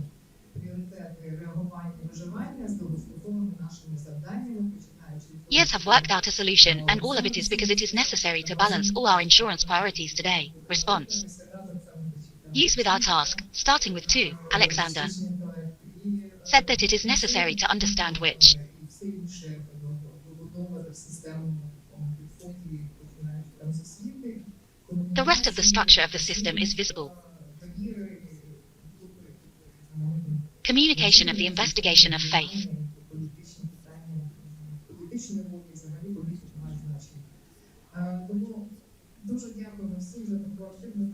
пріоритети реагування і виживання з довгостроковими нашими завданнями, починаючи від Years have worked out a solution, and all of it is because it is necessary to balance all our insurance priorities today. Response. Use with our task, starting with 2, Alexander said that it is necessary to understand which the rest of the structure of the system is visible. Communication of the investigation of faith.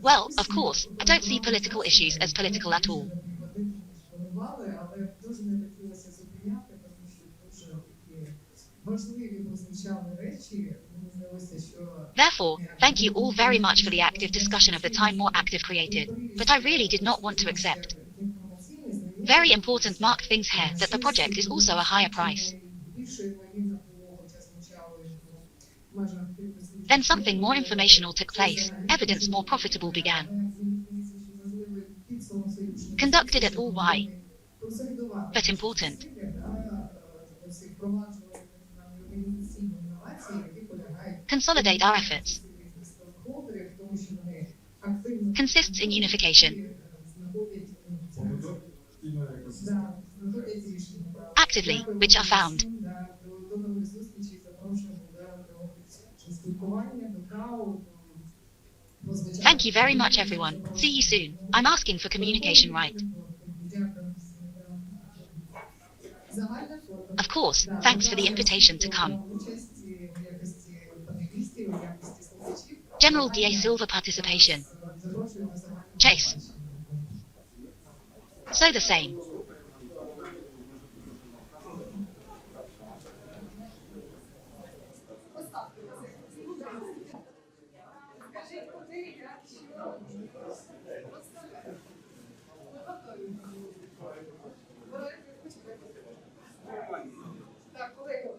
Well, of course, I don't see political issues as political at all. Therefore, thank you all very much for the active discussion of the time more active created, but I really did not want to accept. Very important marked things here that the project is also a higher price. Then something more informational took place, evidence more profitable began. Conducted at all why? But important. Consolidate our efforts. Consists in unification. Actively, which are found. Thank you very much, everyone. See you soon. I'm asking for communication right. Of course, thanks for the invitation to come. General DA Silva participation. Chase. So the same. Так, колеги,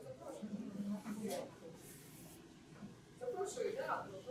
запрошую, так.